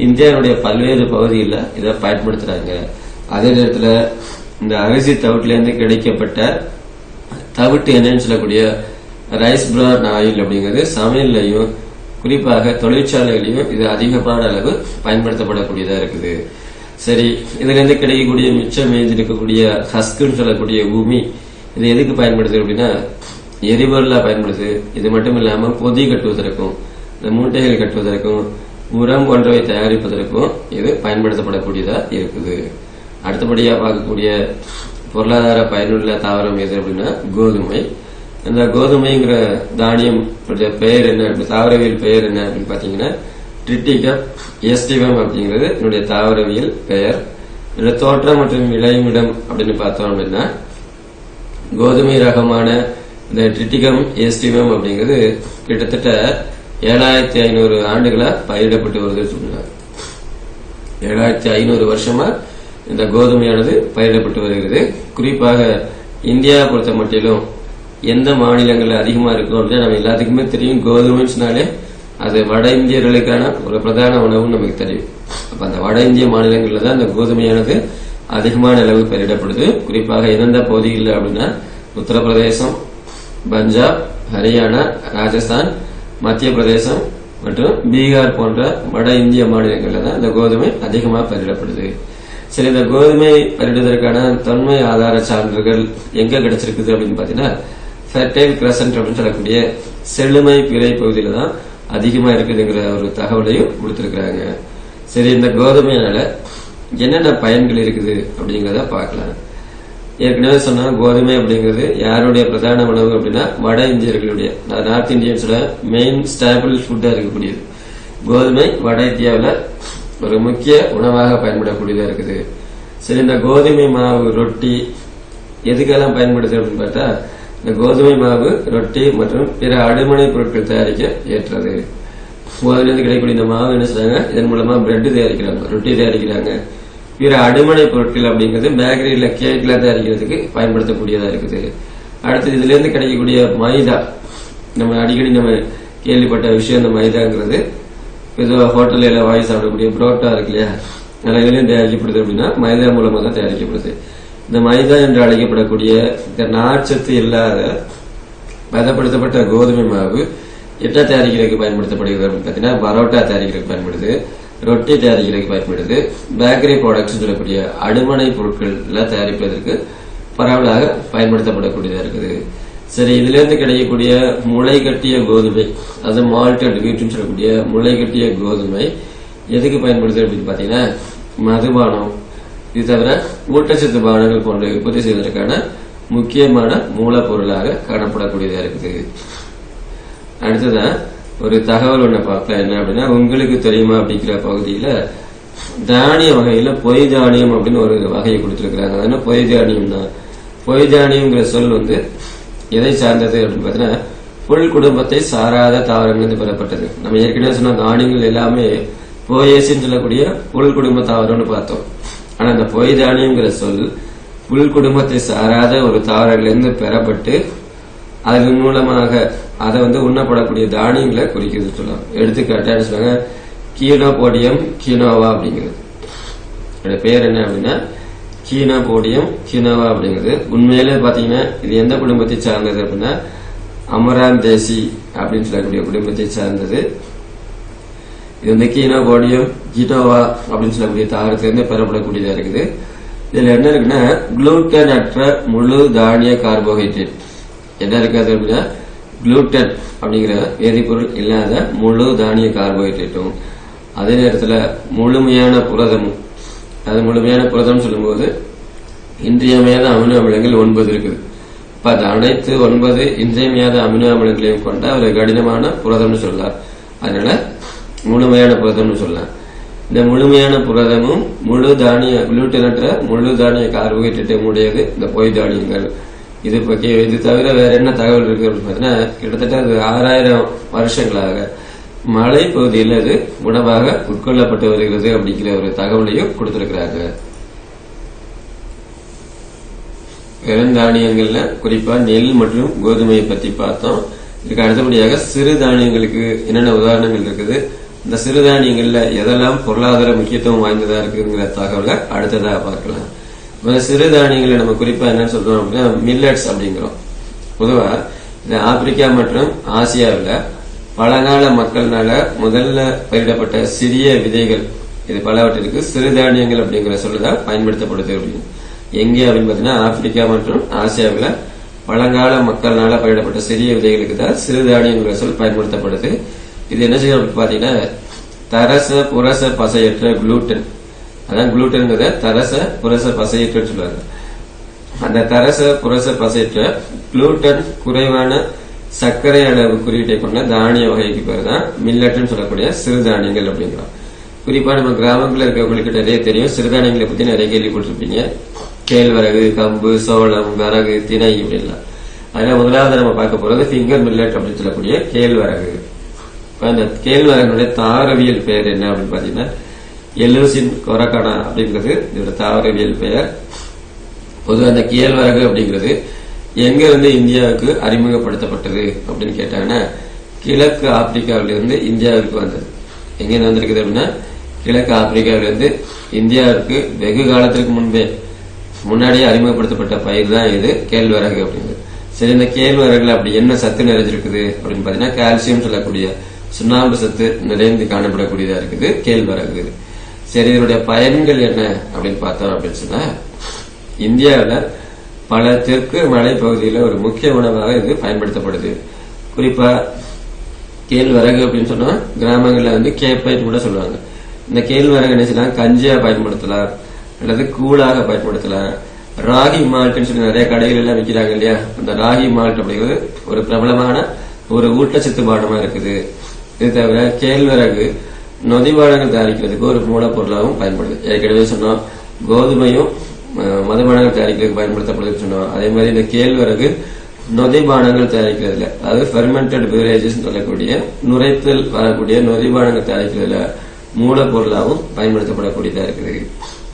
இந்தியாவுடைய பல்வேறு பகுதிகளில் இதை பயன்படுத்துறாங்க. அதே நேரத்தில் இந்த அரிசி தவிட்டுல இருந்து கிடைக்கப்பட்ட தவிட்டு என்னன்னு சொல்லக்கூடிய ரைஸ் பிரான் ஆயில் அப்படிங்கிறது சமையல்லையும் குறிப்பாக தொழிற்சாலைகளையும் இது அதிகமான அளவு பயன்படுத்தப்படக்கூடியதா இருக்குது. சரி, இதுல இருந்து கிடைக்கக்கூடிய மிச்சம் மீதி இருக்கக்கூடிய ஹஸ்குன்னு சொல்லக்கூடிய பூமி இது எதுக்கு பயன்படுது அப்படின்னா எரிபொருளா பயன்படுது. இது மட்டும் இல்லாம பொதி கட்டுவதற்கும், இந்த மூட்டைகள் கட்டுவதற்கும், உரம் போன்றவை தயாரிப்பதற்கும் இது பயன்படுத்தப்படக்கூடியதா இருக்குது. அடுத்தபடியா பார்க்கக்கூடிய பொருளாதார பயனுள்ள தாவரம் எது அப்படின்னா கோதுமை. இந்த கோதுமைங்கிற தானியம் பெயர் என்ன, தாவரவியல் பெயர் என்ன அப்படின்னு பாத்தீங்கன்னா ட்ரிட்டிகம் எஸ்டிவம் அப்படிங்கிறது என்னுடைய தாவரவியல் பெயர். என்னுடைய தோற்றம் மற்றும் விளைவிடம் அப்படின்னு பார்த்தோம் அப்படின்னா கோதுமை ரகமான இந்த ட்ரிட்டிகம் எஸ்டிவம் அப்படிங்கிறது கிட்டத்தட்ட 7500 ஆண்டுகளா பயிரிடப்பட்டு வருது சொன்னார். 7500 வருஷமா இந்த கோதுமையானது பயிரிடப்பட்டு வருகிறது. குறிப்பாக இந்தியா பொறுத்த மட்டிலும் எந்த மாநிலங்கள்ல அதிகமா இருக்கும் அப்படின்னா நம்ம எல்லாத்துக்குமே தெரியும், கோதுமைன்னு சொன்னாலே அது வட இந்தியர்களுக்கான ஒரு பிரதான உணவுன்னு நமக்கு தெரியும். அப்ப அந்த வட இந்திய மாநிலங்கள்ல தான் இந்த கோதுமையானது அதிகமான அளவு பயிரிடப்படுது. குறிப்பாக எந்தெந்த பகுதிகளில் அப்படின்னா உத்தரப்பிரதேசம், பஞ்சாப், ஹரியானா, ராஜஸ்தான், மத்திய பிரதேசம் மற்றும் பீகார் போன்ற வட இந்திய மாநிலங்கள்ல தான் இந்த கோதுமை அதிகமாக பயிரிடப்படுது. சரி, இந்த கோதுமை பயிரிடுவதற்கான தொன்மை ஆதார சான்றுகள் எங்க கிடைச்சிருக்குது அப்படின்னு பாத்தீங்கன்னா ஃபெர்டைல் கிரசன்ட் அப்படின்னு சொல்லக்கூடிய செழுமை பிறை பகுதியில தான் அதிகமா இருக்குதுங்கிற ஒரு தகவலையும் கொடுத்திருக்கிறாங்க. சரி, இந்த கோதுமையினால என்னென்ன பயன்கள் இருக்குது அப்படிங்கிறத பார்க்கலாம். ஏற்கனவே சொன்னா கோதுமை அப்படிங்கிறது யாருடைய பிரதான உணவு அப்படின்னா வட இந்தியர்களுடைய, நார்த் இந்தியன்ஸோட மெயின் ஸ்டாபிள் ஃபுட்டா இருக்கக்கூடியது. கோதுமை வட இந்தியாவில் ஒரு முக்கிய உணவாக பயன்படக்கூடியதா இருக்குது. சரி, இந்த கோதுமை மாவு ரொட்டி எதுக்கெல்லாம் பயன்படுது அப்படின்னு பார்த்தா இந்த கோதுமை மாவு ரொட்டி மற்றும் பிற அடுமனை பொருட்கள் தயாரிக்க ஏற்றது. கோதுமையிலிருந்து கிடைக்கக்கூடிய இந்த மாவு என்ன செய்றாங்க, இதன் மூலமா பிரெட் தயாரிக்கிறாங்க, ரொட்டி தயாரிக்கிறாங்க. பிற அடுமனை பொருட்கள் அப்படிங்கிறது பேக்கரியில கேக்ல தயாரிக்கிறதுக்கு பயன்படுத்தக்கூடியதா இருக்குது. அடுத்து இதுல இருந்து கிடைக்கக்கூடிய மைதா, நம்ம அடிக்கடி கேள்விப்பட்ட விஷயம். இந்த மைதாங்கிறது ஏதோ ஹோட்டல்ல வாங்கி சாப்பிடக்கூடிய புரோட்டா இருக்கு இல்லையா, அதனால இதுலயும் தயாரிக்கப்படுது அப்படின்னா மைதா மூலமா தான் தயாரிக்கப்படுது. இந்த மைதா என்று அழைக்கப்படக்கூடிய இந்த நார்ச்சத்து இல்லாத பதப்படுத்தப்பட்ட கோதுமை மாவு என்ன தயாரிக்கிறதுக்கு பயன்படுத்தப்படுகிறது அப்படின்னு பாத்தீங்கன்னா பரோட்டா தயாரிக்கிறதுக்கு பயன்படுது, ரொட்டி தயாரிக்கிறதுக்கு பயன்படுது, பேக்கரி ப்ராடக்ட்ஸ் சொல்லக்கூடிய அடுமனை பொருட்கள் எல்லாம் தயாரிப்பதற்கு பரவலாக பயன்படுத்தப்படக்கூடியதா இருக்குது. சரி, இதுல இருந்து கிடைக்கக்கூடிய முளை கட்டிய கோதுமை, அது மால்டட் வீட்டுன்னு சொல்லக்கூடிய முளை கட்டிய கோதுமை எதுக்கு பயன்படுது அப்படின்னு பாத்தீங்கன்னா மதுபானம், இது தவிர ஊட்டச்சத்து பானங்கள் போன்ற உற்பத்தி செய்வதற்கான முக்கியமான மூலப்பொருளாக காணப்படக்கூடியதா இருக்குது. அடுத்ததான் ஒரு தகவல் ஒண்ணு பார்க்கலாம். என்ன அப்படின்னா உங்களுக்கு தெரியுமா அப்படிங்கிற பகுதியில தானிய வகையில பொய் தானியம் அப்படின்னு ஒரு வகையை கொடுத்திருக்கிறாங்க. அதனால பொய் தானியம் தான். பொய் தானியம்ங்கிற சொல் எதை சார்ந்தது அப்படின்னு பாத்தீங்கன்னா புல் குடும்பத்தை சாராத தாவரங்கள் பெறப்பட்டது. நம்ம ஏற்கனவே சொன்ன தானியங்கள் எல்லாமே போயேசின்னு சொல்லக்கூடிய புல் குடும்ப தாவரம்னு பார்த்தோம். ஆனா அந்த பொய் தானியம்ங்கிற சொல் புல் குடும்பத்தை சாராத ஒரு தாவரங்களிலிருந்து பெறப்பட்டு அதன் மூலமாக அதை உண்ணப்படக்கூடிய தானியங்களை குறிக்கிறது சொல்லலாம். எடுத்துக்காட்டா என்ன சொல்றாங்க, கீனோபோடியம் கீனோவா அப்படிங்கிறது பேர் என்ன அப்படின்னா கீனோபோடியம் கீனோவா அப்படிங்கிறது. உண்மையிலே பாத்தீங்கன்னா இது எந்த குடும்பத்தை சார்ந்தது அப்படின்னா அமராந்தேசி அப்படின்னு சொல்லக்கூடிய குடும்பத்தை சார்ந்தது. இது வந்து கீனோபோடியம் கிட்டோவா அப்படின்னு சொல்லக்கூடிய தாவரத்திலிருந்து பெறப்படக்கூடியதா இருக்குது. இதுல என்ன இருக்குன்னா குளூட்டன் அற்ற முழு தானிய கார்போஹைட்ரேட் என்ன இருக்காது அப்படின்னா குளூட்டன் அப்படிங்கிற வேதிப்பொருள் இல்லாத முழு தானிய கார்போஹைட்ரேட்டும் அதே நேரத்தில் முழுமையான புரதமும். அது முழுமையான புரதம் சொல்லும்போது இன்றியமையாத அமினோ அமிலங்கள் 9 இருக்குது. இப்ப அது அனைத்து 9 இன்றியமையாத அமினோ அமிலங்களையும் கொண்ட ஒரு கடினமான புரதம்னு சொல்லலாம். அதனால முழுமையான புரதம்னு சொல்லலாம். இந்த முழுமையான புரதமும் முழு தானிய குளூட்டனற்ற முழு தானிய கார்போஹைட்ரேட்டும் உடையது இந்த பொய் தானியங்கள். இது தவிர வேற என்ன தகவல் இருக்கு அப்படின்னு பார்த்தீங்கன்னா கிட்டத்தட்ட அது 6000 வருஷங்களாக மலை பகுதியில் அது உணவாக உட்கொள்ளப்பட்டு வருகிறது அப்படிங்கிற ஒரு தகவலையும் கொடுத்திருக்கிறாங்க. பெருந்தானியங்கள்ல குறிப்பா நெல் மற்றும் கோதுமையை பத்தி பார்த்தோம். இதுக்கு அடுத்தபடியாக சிறு தானியங்களுக்கு என்னென்ன உதாரணங்கள் இருக்குது, இந்த சிறுதானியங்கள்ல எதெல்லாம் பொருளாதார முக்கியத்துவம் வாய்ந்ததா இருக்குங்கிற தகவலை அடுத்ததா பார்க்கலாம். சிறுதானியங்களை நம்ம குறிப்பா என்னன்னு சொல்றோம் அப்படின்னா மில்லட்ஸ் அப்படிங்கிறோம். பொதுவா இந்த ஆப்பிரிக்கா மற்றும் ஆசியாவில் பழங்கால மக்கள்னால முதல்ல பயிரிடப்பட்ட சிறிய விதைகள் இது பலவற்றிற்கு சிறுதானியங்கள் அப்படிங்கிற சொல்லுதான் பயன்படுத்தப்படுது. அப்படின்னு எங்கே அப்படின்னு பாத்தீங்கன்னா ஆப்பிரிக்கா மற்றும் ஆசியாவில் பழங்கால மக்கள்னால பயிரிடப்பட்ட சிறிய விதைகளுக்கு தான் சிறுதானியங்கிற சொல் பயன்படுத்தப்படுது. இது என்ன செய்யும் அப்படின்னு பாத்தீங்கன்னா தரச புரச பசையற்ற குளூட்டன், அதான் குளூட்டன்ங்கிறத தரச புரச பசையற்ற சொல்லுவாங்க. அந்த தரச புரச பசையற்ற குளூட்டன் குறைவான சர்க்கரை அளவு குறியீட்டை கொண்ட தானிய வகைக்கு பேர் தான் மில்லட்னு சொல்லக்கூடிய சிறுதானியங்கள் அப்படிங்கிறோம். குறிப்பா நம்ம கிராமங்களில் இருக்கிறவங்களுக்கு நிறைய தெரியும், சிறுதானியங்களை பத்தி நிறைய கேள்விப்பட்டிருப்பீங்க. கேழ்வரகு, கம்பு, சோளம், வரகு, திணை இப்படிலாம். அதுல முதலாவது நம்ம பார்க்க போறது ஃபிங்கர் மில்லட் அப்படின்னு சொல்லக்கூடிய கேழ்வரகு. அந்த கேழ்வரகுடைய தாவரவியல் பெயர் என்ன அப்படின்னு பாத்தீங்கன்னா எலூசின் கொரகனா அப்படிங்கிறது இதோட தாவரவியல் பெயர். பொதுவாக அந்த கேழ்வரகு அப்படிங்கிறது எங்க இருந்து இந்தியாவுக்கு அறிமுகப்படுத்தப்பட்டது அப்படின்னு கேட்டாங்கன்னா கிழக்கு ஆப்பிரிக்காவிலிருந்து இந்தியாவிற்கு வந்தது. எங்க வந்திருக்குது அப்படின்னா கிழக்கு ஆப்பிரிக்காவிலிருந்து இந்தியாவிற்கு வெகு காலத்திற்கு முன்னாடியே அறிமுகப்படுத்தப்பட்ட பயிர் தான் இது கேழ்வரகு அப்படிங்கிறது. சரி, இந்த கேழ்வரகுல அப்படி என்ன சத்து நிறைஞ்சிருக்குது அப்படின்னு பாத்தீங்கன்னா கால்சியம் சொல்லக்கூடிய சுண்ணாம்பு சத்து நிறைந்து காணப்படக்கூடியதா இருக்குது கேழ்வரகு. சரி, இதனுடைய பயன்கள் என்ன அப்படின்னு பார்த்தோம் அப்படின்னு சொன்னா இந்தியாவில் பல தெற்கு மலை பகுதியில் ஒரு முக்கிய உணவாக இது பயன்படுத்தப்படுது. குறிப்பா கேழ்வரகு அப்படின்னு சொன்னா கிராமங்கள்ல வந்து கேப்பைன்னு கூட சொல்லுவாங்க. இந்த கேழ்வரகு என்ன செய்யலாம், கஞ்சியா பயன்படுத்தலாம் அல்லது கூழாக பயன்படுத்தலாம். ராகி மால்ட்னு சொல்லி நிறைய கடைகள் எல்லாம் விற்கிறாங்க இல்லையா, அந்த ராகி மால்ட் அப்படிங்கிறது ஒரு பிரபலமான ஒரு ஊட்டச்சத்து பானமா இருக்குது. இது தவிர கேழ்வரகு நொதிபானங்கள் தயாரிக்கிறதுக்கு ஒரு மூலப்பொருளாகவும் பயன்படுது. ஏற்கனவே சொன்னோம் கோதுமையும் மதுபானங்கள் தயாரிக்கிறதுக்கு பயன்படுத்தப்படுதுன்னு சொன்னோம். அதே மாதிரி இந்த கேழ்வரகு நொதிபானங்கள் தயாரிக்கிறதுல, அதாவது ஃபெர்மெண்டட் பெவரேஜஸ் சொல்லக்கூடிய நுரைத்தல் வரக்கூடிய நொதிபானங்கள் தயாரிக்கிறதுல மூலப்பொருளாகவும் பயன்படுத்தப்படக்கூடியதா இருக்குது.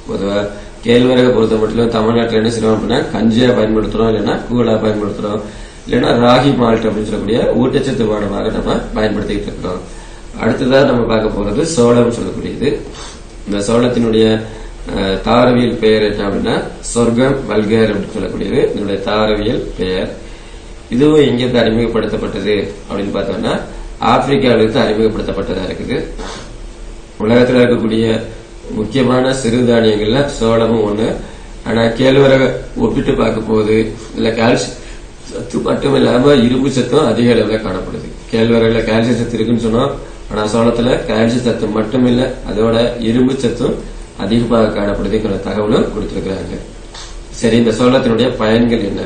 பொதுவாக கேழ்வரகை பொறுத்த மட்டும் தமிழ்நாட்டில் என்ன செய்யறோம் அப்படின்னா கஞ்சியா பயன்படுத்துறோம், இல்லைன்னா கூழா பயன்படுத்துறோம், இல்லைன்னா ராகி மால்ட் அப்படின்னு சொல்லக்கூடிய ஊட்டச்சத்து பானமாக நம்ம பயன்படுத்திக்கிட்டு இருக்கிறோம். அடுத்ததாக நம்ம பார்க்க போறது சோளம் சொல்லக்கூடியது. இந்த சோளத்தினுடைய தாவரவியல் பெயர் என்ன அப்படின்னா சொர்க்கம் வல்கர் அப்படின்னு சொல்லக்கூடியது இதனுடைய தாவரவியல் பெயர். இதுவும் எங்கிருந்து அறிமுகப்படுத்தப்பட்டது அப்படின்னு பார்த்தோம்னா ஆப்பிரிக்காவிலிருந்து அறிமுகப்படுத்தப்பட்டதா இருக்குது. உலகத்தில் இருக்கக்கூடிய முக்கியமான சிறுதானியங்கள்ல சோளமும் ஒண்ணு. ஆனா கேழ்வரகை ஒப்பிட்டு பார்க்க போது இல்ல கால்சியம் சத்து மட்டும் இல்லாம இரும்பு சத்தும் அதிக அளவுல காணப்படுது. கேழ்வரகுல கால்சியம் சத்து இருக்குன்னு சொன்னோம், ஆனா சோளத்துல கால்சியம் சத்து மட்டும் இல்ல, அதோட இரும்பு சத்தும் அதிகமாக காணப்படுதுங்கிற தகவலும் கொடுத்திருக்கிறாங்க. சரி, இந்த சோளத்தினுடைய பயன்கள் என்ன?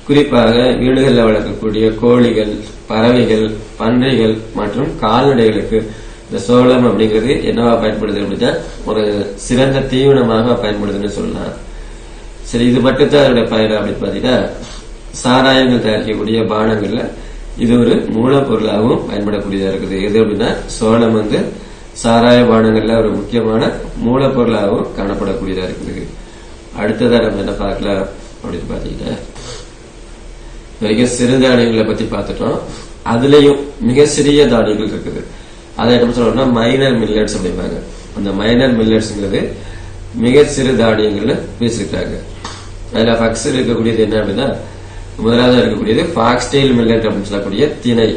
குறிப்பாக வீடுகளில் வளர்க்கக்கூடிய கோழிகள், பறவைகள், பன்றிகள் மற்றும் கால்நடைகளுக்கு இந்த சோளம் அப்படிங்கிறது என்னவா பயன்படுது அப்படின்னா ஒரு சிறந்த தீவனமாக பயன்படுதுன்னு சொல்லலாம். சரி, இது மட்டும்தான் அதனுடைய பயன் அப்படின்னு பாத்தீங்கன்னா சாராயங்கள் தயாரிக்கக்கூடிய பானங்கள்ல இது ஒரு மூலப்பொருளாகவும் பயன்படக்கூடியதா இருக்குது. எது அப்படின்னா சோளம் வந்து சாராய பானங்கள்ல ஒரு முக்கியமான மூலப்பொருளாகவும் காணப்படக்கூடியதா இருக்குது. அடுத்ததா நம்ம என்ன பார்க்கலாம் அப்படின்னு பாத்தீங்கன்னா வரைக்கும் சிறுதானியங்களை பத்தி பார்த்துட்டோம். அதுலயும் மிக சிறிய தானியங்கள் இருக்குது. அதை என்ன சொல்றோம்னா மைனர் மில்லட்ஸ் அப்படிம்பாங்க. அந்த மைனர் மில்லட்ஸ்ங்கிறது மிக சிறு தானியங்கள்ல பேசிருக்காங்க. அதுல ஃபக்ஸ் இருக்கக்கூடியது என்ன அப்படின்னா முதலாவது இருக்கக்கூடியது ஃபாக்ஸ்டெயில் மில்லட் அப்படின்னு சொல்லக்கூடிய திணை.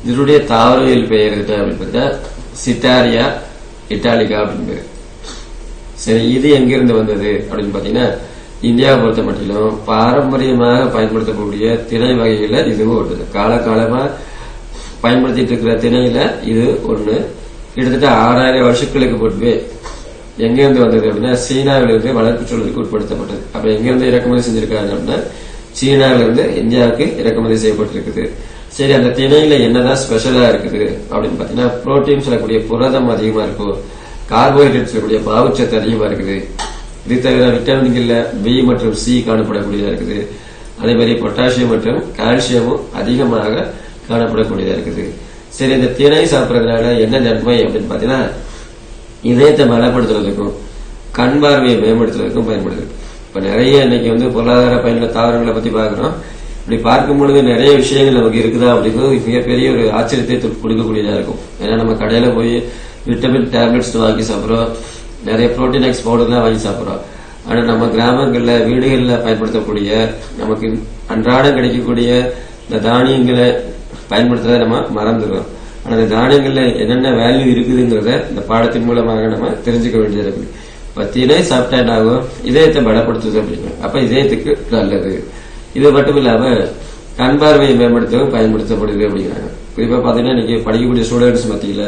இதனுடைய தாவரவியல் பெயர் அப்படின்னு பார்த்தா சிட்டாரியா இட்டாலிகா அப்படின்னு பேரு. சரி, இது எங்கிருந்து வந்தது அப்படின்னு பாத்தீங்கன்னா இந்தியாவை பொறுத்த மட்டிலும் பாரம்பரியமாக பயன்படுத்தக்கூடிய திணை வகையில இதுவும் ஒன்று. காலகாலமா பயன்படுத்திட்டு இருக்கிற திணையில இது ஒண்ணு. கிட்டத்தட்ட 6000 வருஷங்களுக்கு முன்பே எங்கிருந்து வந்தது அப்படின்னா சீனாவிலிருந்து வளர்ப்பு சூழலுக்கு உட்படுத்தப்பட்டது. அப்ப எங்கிருந்து இறக்குமதி செஞ்சிருக்காங்க அப்படின்னா சீனாவிலிருந்து இந்தியாவுக்கு இறக்குமதி செய்யப்பட்டிருக்குது. சரி, அந்த திணையில என்னதான் ஸ்பெஷலா இருக்குது அப்படின்னு பாத்தீங்கன்னா புரோட்டீன் சொல்லக்கூடிய புரதம் அதிகமா இருக்கும், கார்போஹைட்ரேட் சொல்லக்கூடிய பாவுச்சத்து அதிகமா இருக்குது. இது தவிர விட்டமின்கள்ல பி மற்றும் சி காணப்படக்கூடியதா இருக்குது. அதே மாதிரி பொட்டாசியம் மற்றும் கால்சியமும் அதிகமாக காணப்படக்கூடியதா இருக்குது. சரி, இந்த திணை சாப்பிட்றதுனால என்ன நன்மை அப்படின்னு பாத்தீங்கன்னா இதயத்தை பலப்படுத்துறதுக்கும் கண் பார்வையை மேம்படுத்துறதுக்கும் பயன்படுது. இப்ப நிறைய இன்னைக்கு பொருளாதார பயனுள்ள தாவரங்களை பத்தி பாக்குறோம். இப்படி பார்க்கும் பொழுது நிறைய விஷயங்கள் நமக்கு இருக்குதா அப்படிங்கிறது மிகப்பெரிய ஒரு ஆச்சரியத்தை கொடுக்கக்கூடியதா இருக்கும். ஏன்னா நம்ம கடையில போய் விட்டமின் டேப்லெட்ஸ் வாங்கி சாப்பிடுறோம், நிறைய புரோட்டீன் எக்ஸ் பவுடர் தான் வாங்கி சாப்பிடுறோம். ஆனா நம்ம கிராமங்கள்ல வீடுகள்ல பயன்படுத்தக்கூடிய நமக்கு அன்றாடம் கிடைக்கக்கூடிய இந்த தானியங்களை பயன்படுத்துறத நம்ம மறந்துடுறோம். ஆனா இந்த தானியங்கள்ல என்னென்ன வேல்யூ இருக்குதுங்கிறத இந்த பாடத்தின் மூலமாக நம்ம தெரிஞ்சுக்க வேண்டியது இருக்கு. இப்ப திணை சாப்பிட்டா என்ன ஆகும்? இதயத்தை பலப்படுத்துது அப்படிங்க. அப்ப இதயத்துக்கு நல்லது. இது மட்டும் இல்லாம கண் பார்வையை மேம்படுத்தவும் பயன்படுத்தப்படுது அப்படிங்கிறாங்க. குறிப்பா பாத்தீங்கன்னா இன்னைக்கு படிக்கக்கூடிய ஸ்டூடெண்ட்ஸ் மத்தியில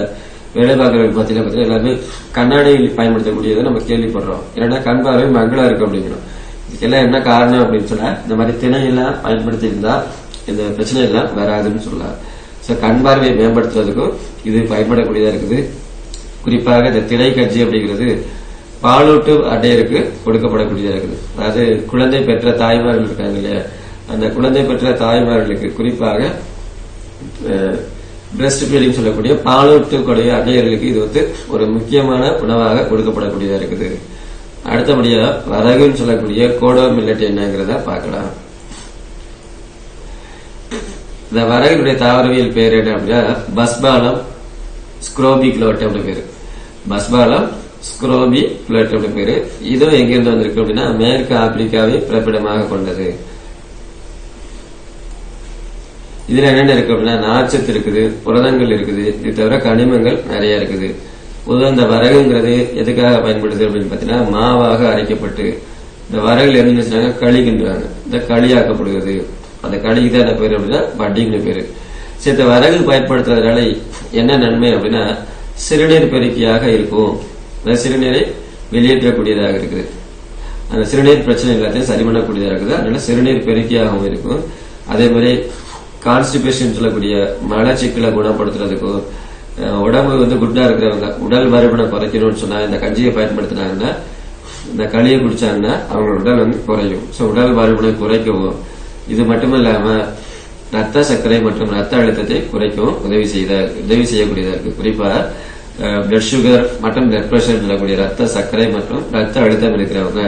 வேலை பார்க்கறவங்க பார்த்தீங்கன்னா எல்லாருமே கண்ணாடி பயன்படுத்தக்கூடியதை நம்ம கேள்விப்படுறோம். ஏன்னா கண் பார்வை மங்களா இருக்கு அப்படிங்கிறோம். இதுக்கெல்லாம் என்ன காரணம் அப்படின்னு சொன்னா இந்த மாதிரி திணையெல்லாம் பயன்படுத்தி இருந்தா இந்த பிரச்சனை எல்லாம் வராதுன்னு சொல்லலாம். சோ கண் பார்வையை மேம்படுத்துறதுக்கும் இது பயன்படக்கூடியதா இருக்குது. குறிப்பாக இந்த திணை கஞ்சி அப்படிங்கிறது பாலூட்டு அட்டையருக்கு கொடுக்கப்படக்கூடியதா இருக்குது. அதாவது குழந்தை பெற்ற தாய்மார்கள் இருக்காங்க இல்லையா, அந்த குழந்தை பெற்ற தாய்மார்களுக்கு குறிப்பாக பிரஸ்ட் ஃபீடிங் சொல்லக்கூடிய பாலூட்டக்கூடிய அன்னையர்களுக்கு இது ஒரு முக்கியமான உணவாக கொடுக்கப்படக்கூடியதா இருக்குது. அடுத்தபடியா வரகுன்னு சொல்லக்கூடிய கோடோ மில்லட் என்னங்கிறத பார்க்கலாம். இந்த வரகுடைய தாவரவியல் பேர் என்ன அப்படின்னா பஸ்பாலம் ஸ்க்ரோபிக்லோட் அப்படின்னு பேரு. பஸ்பாலம் ஸ்க்ரோபிக்லோட் அப்படின்னு பேரு. இதுவும் எங்கிருந்து வந்திருக்கு அப்படின்னா மேற்கு ஆப்பிரிக்காவை பிறப்பிடமாக கொண்டது. இதுல என்னென்ன இருக்கு அப்படின்னா நார்ச்சத்து இருக்குது, புரதங்கள் இருக்குது, இது தவிர கனிமங்கள் நிறைய இருக்குது. பொதுவாக இந்த வரகுங்கிறது எதுக்காக பயன்படுது அப்படின்னு பாத்தீங்கன்னா மாவாக அரைக்கப்பட்டு இந்த வரகுல என்ன களிகின்றாங்க, இந்த களியாக்கப்படுகிறது. அந்த களிக்கு தான் என்ன பேரு அப்படின்னா பட்டிங்னு பேரு. சரி, இந்த வரகு பயன்படுத்துறதுனால என்ன நன்மை அப்படின்னா சிறுநீர் பெருக்கியாக இருக்கும். சிறுநீரை வெளியேற்றக்கூடியதாக இருக்குது. அந்த சிறுநீர் பிரச்சனை எல்லாத்தையும் சரி பண்ணக்கூடியதாக இருக்குது. அதனால சிறுநீர் பெருக்கியாகவும் இருக்கும். அதே மாதிரி கான்ஸ்டிபேஷன் சொல்லக்கூடிய மலச்சிக்கலை குணப்படுத்துறதுக்கும் உடம்பு குட்டா இருக்கிறவங்க உடல் பருமனை குறைக்கணும்னு சொன்னா இந்த கஞ்சியை பயன்படுத்தினாங்கன்னா இந்த களியை குடிச்சாங்கன்னா அவங்களோட உடல் குறையும். சோ உடல் பருமனை குறைக்கவும் இது மட்டும் இல்லாம ரத்த சர்க்கரை மற்றும் ரத்த அழுத்தத்தை குறைக்கவும் உதவி செய்யக்கூடியதா இருக்கு. குறிப்பா பிளட் சுகர் மற்றும் பிளட் பிரஷர் சொல்லக்கூடிய ரத்த சர்க்கரை மற்றும் ரத்த அழுத்தம் இருக்கிறவங்க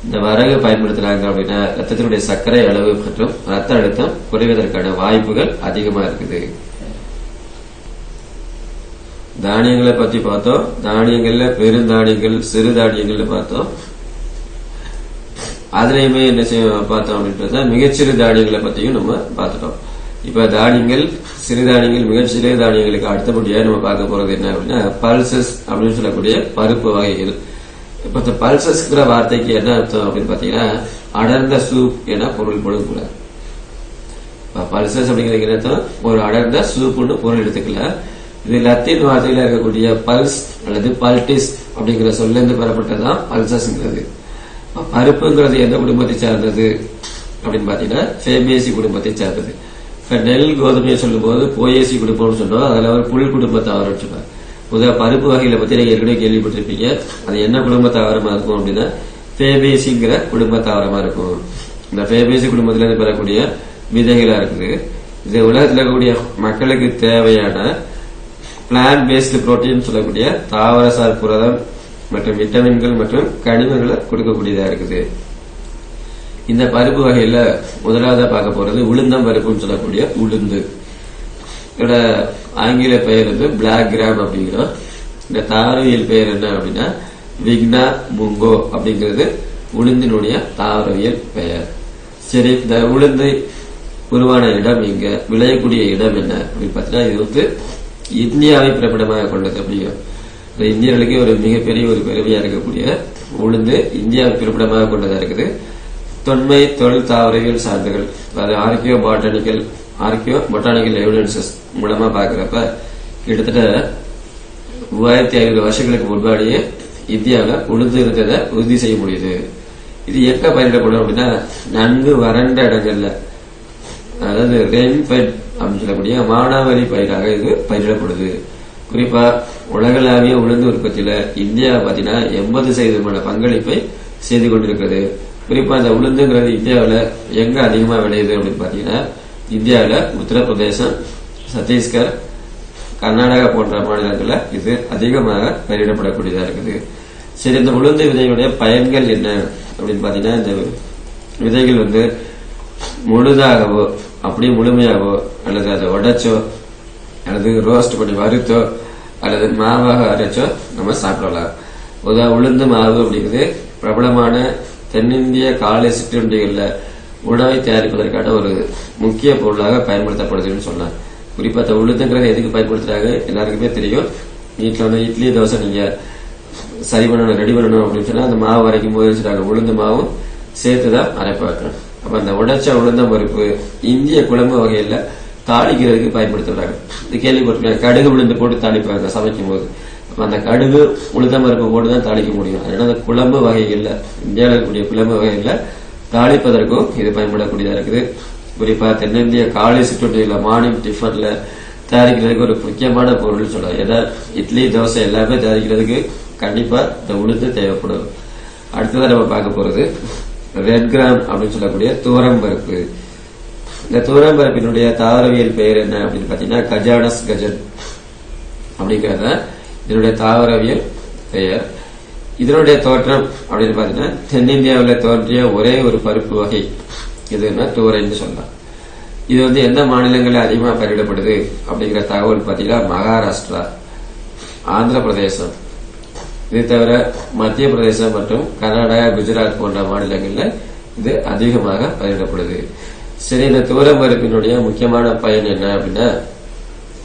இந்த வரகு பயன்படுத்துறாங்க அப்படின்னா ரத்தத்தினுடைய சர்க்கரை அளவு மற்றும் ரத்த அழுத்தம் குறைவதற்கான வாய்ப்புகள் அதிகமா இருக்குது. தானியங்களை பத்தி பார்த்தோம். தானியங்கள்ல பெருந்தானியங்கள் சிறு தானியங்கள்ல பார்த்தோம். அதுலயுமே என்ன பார்த்தோம் அப்படின்றத மிகச்சிறு தானியங்களை பத்தியும் நம்ம பார்த்துட்டோம். இப்ப தானியங்கள் சிறுதானியங்கள் மிகச்சிறு தானியங்களுக்கு அடுத்தபடியா நம்ம பார்க்க போறது என்ன அப்படின்னா பல்சஸ் அப்படின்னு சொல்லக்கூடிய பருப்பு வகைகள். இப்ப இந்த பல்சஸ்ங்கிற வார்த்தைக்கு என்ன அர்த்தம் அப்படின்னு பாத்தீங்கன்னா அடர்ந்த சூப் என பொருள் கொடுக்கூடாது. பல்சஸ் அப்படிங்கிற அர்த்தம் ஒரு அடர்ந்த சூப்னு பொருள் எடுத்துக்கல. இது லத்தீன் வார்த்தையில இருக்கக்கூடிய பல்ஸ் அல்லது பல்டிஸ் அப்படிங்கிற சொல்ல இருந்து பெறப்பட்டதுதான் பல்சஸ்ங்கிறது. பருப்புங்கிறது எந்த குடும்பத்தை சார்ந்தது அப்படின்னு பாத்தீங்கன்னா ஃபேபேசி குடும்பத்தை சார்ந்தது. இப்ப நெல் கோதுமையை சொல்லும் போது போயேசி குடும்பம்னு சொன்னோம். அதுல ஒரு புல் குடும்ப தாவரம் சொன்னார். பொதுவாக பருப்பு வகைகளை பத்தி நீங்க ஏற்கனவே கேள்விப்பட்டிருப்பீங்க. அது என்ன குடும்ப தாவரமா இருக்கும் அப்படின்னா ஃபேபேசிங்கிற குடும்ப தாவரமா இருக்கும். இந்த ஃபேபேசி குடும்பத்துல இருந்து பெறக்கூடிய விதைகளா இருக்குது. இது உலகத்தில் இருக்கக்கூடிய மக்களுக்கு தேவையான பிளான்ட் பேஸ்டு புரோட்டீன் சொல்லக்கூடிய தாவரசார் புரதம் மற்றும் விட்டமின்கள் மற்றும் கனிமங்களை கொடுக்கக்கூடியதா இருக்குது. இந்த பருப்பு வகையில முதலாவதா பார்க்க போறது உளுந்தம் பருப்புன்னு சொல்லக்கூடிய உளுந்து. இதோட ஆங்கில பெயர் பிளாக் கிராம் அப்படிங்கிறோம். இந்த தாவரவியல் பெயர் என்ன அப்படின்னா விக்னா முங்கோ அப்படிங்கிறது உளுந்தினுடைய தாவரவியல் பெயர். சரி, இந்த உளுந்து உருவான இடம் எங்க, விளையக்கூடிய இடம் என்ன அப்படின்னு பார்த்தீங்கன்னா, இது வந்து இந்தியாவை பிறப்பிடமாக கொண்டது. அப்படிங்கிற இந்தியர்களுக்கு ஒரு மிகப்பெரிய ஒரு பெருமையா இருக்கக்கூடிய உளுந்து இந்தியாவை பிறப்பிடமாக கொண்டதா இருக்குது. தொன்மை தொழில் தாவரவியல் சான்றுகள், அதாவது ஆர்கியோ பொட்டானிக்கல் எவிடன்சஸ் மூலமா பாக்குறப்ப கிட்டத்தட்ட 3500 வருஷங்களுக்கு முன்னாடியே இந்தியாவில் உளுந்து இருந்ததை உறுதி செய்ய முடியுது. இது எங்க பயிரிடப்படும் அப்படின்னா, நன்கு வறண்ட இடங்கள்ல, அதாவது ரெயின்பெட் அப்படின்னு சொல்லக்கூடிய மானாவாரி பயிராக இது பயிரிடப்படுது. குறிப்பா உலகளாவிய உளுந்து உற்பத்தியில இந்தியா பாத்தீங்கன்னா 80% பங்களிப்பை செய்து கொண்டிருக்கிறது. குறிப்பா இந்த உளுந்துங்கிறது இந்தியாவில் எங்க அதிகமா விளையுது அப்படின்னு பாத்தீங்கன்னா, இந்தியாவில் உத்தரப்பிரதேசம், சத்தீஸ்கர், கர்நாடகா போன்ற மாநிலங்கள்ல இது அதிகமாக பயிரிடப்படக்கூடியதா இருக்குது. சரி, இந்த உளுந்து விதையுடைய பயன்கள் என்ன அப்படின்னு பாத்தீங்கன்னா, இந்த விதைகள் வந்து முழுதாகவோ அப்படியே முழுமையாகவோ அல்லது அதை உடைச்சோ அல்லது ரோஸ்ட் பண்ணி வறுத்தோ அல்லது மாவாக அரைச்சோ நம்ம சாப்பிடலாம். உளுந்து மாவு அப்படிங்கிறது பிரபலமான தென்னிந்திய காலை சிற்றுண்டிகள்ல உணவை தயாரிப்பதற்கான ஒரு முக்கிய பொருளாக பயன்படுத்தப்படுதுன்னு சொல்லலாம். குறிப்பா அந்த உளுந்துங்கிறத எதுக்கு பயன்படுத்துறாங்க எல்லாருக்குமே தெரியும். வீட்டுல வந்து இட்லி தோசை நீங்க சரி பண்ணணும், ரெடி பண்ணணும் அப்படின்னு சொன்னா அந்த மாவு அரைக்கும் போது வச்சுட்டாங்க உளுந்து மாவும் சேர்த்துதான் அரைப்பாங்க. அப்ப அந்த உடைச்ச உளுந்த பருப்பு இந்திய குழம்பு வகையில தாளிக்கிறதுக்கு பயன்படுத்துறாங்க. இது கேள்விப்பட்டிருக்காங்க, கடுகு உளுந்து போட்டு தாளிப்பாங்க சமைக்கும் போது. அப்ப அந்த கடுகு உளுந்த பருப்பு போட்டு தான் தாளிக்க முடியும். அதனால அந்த குழம்பு வகைகள்ல, இந்தியாவில் இருக்கக்கூடிய குழம்பு வகைகள்ல தாளிப்பதற்கும் இது பயன்படக்கூடியதா இருக்குது. குறிப்பா தென்னிந்திய காலை சிற்றுண்டியில மார்னிங் டிஃபன்ல தயாரிக்கிறதுக்கு ஒரு முக்கியமான பொருள் சொல்லலாம். ஏன்னா இட்லி தோசை எல்லாமே தயாரிக்கிறதுக்கு கண்டிப்பா இந்த உளுந்து தேவைப்படும். அடுத்ததான் நம்ம பார்க்க போறது ரெட் கிராம் அப்படின்னு சொல்லக்கூடிய துவரம் பருப்பு. இந்த துவரம் பருப்பினுடைய தாவரவியல் பெயர் என்ன அப்படின்னு பாத்தீங்கன்னா, கஜானஸ் கஜன் அப்படிங்கிறத இதனுடைய தாவரவியல் பெயர். இதனுடைய தோற்றம் அப்படின்னு பாத்தீங்கன்னா, தென்னிந்தியாவில் தோன்றிய ஒரே ஒரு பருப்பு வகை எதுன்னா துவரைன்னு சொல்லலாம். இது வந்து எந்த மாநிலங்களில் அதிகமாக பயிரிடப்படுது அப்படிங்கிற தகவல் பாத்தீங்கன்னா, மகாராஷ்டிரா, ஆந்திர பிரதேசம், இது தவிர மத்திய பிரதேசம் மற்றும் கர்நாடகா, குஜராத் போன்ற மாநிலங்கள்ல இது அதிகமாக பயிரிடப்படுது. சரி, இந்த துவரம் பருப்பினுடைய முக்கியமான பயன் என்ன அப்படின்னா,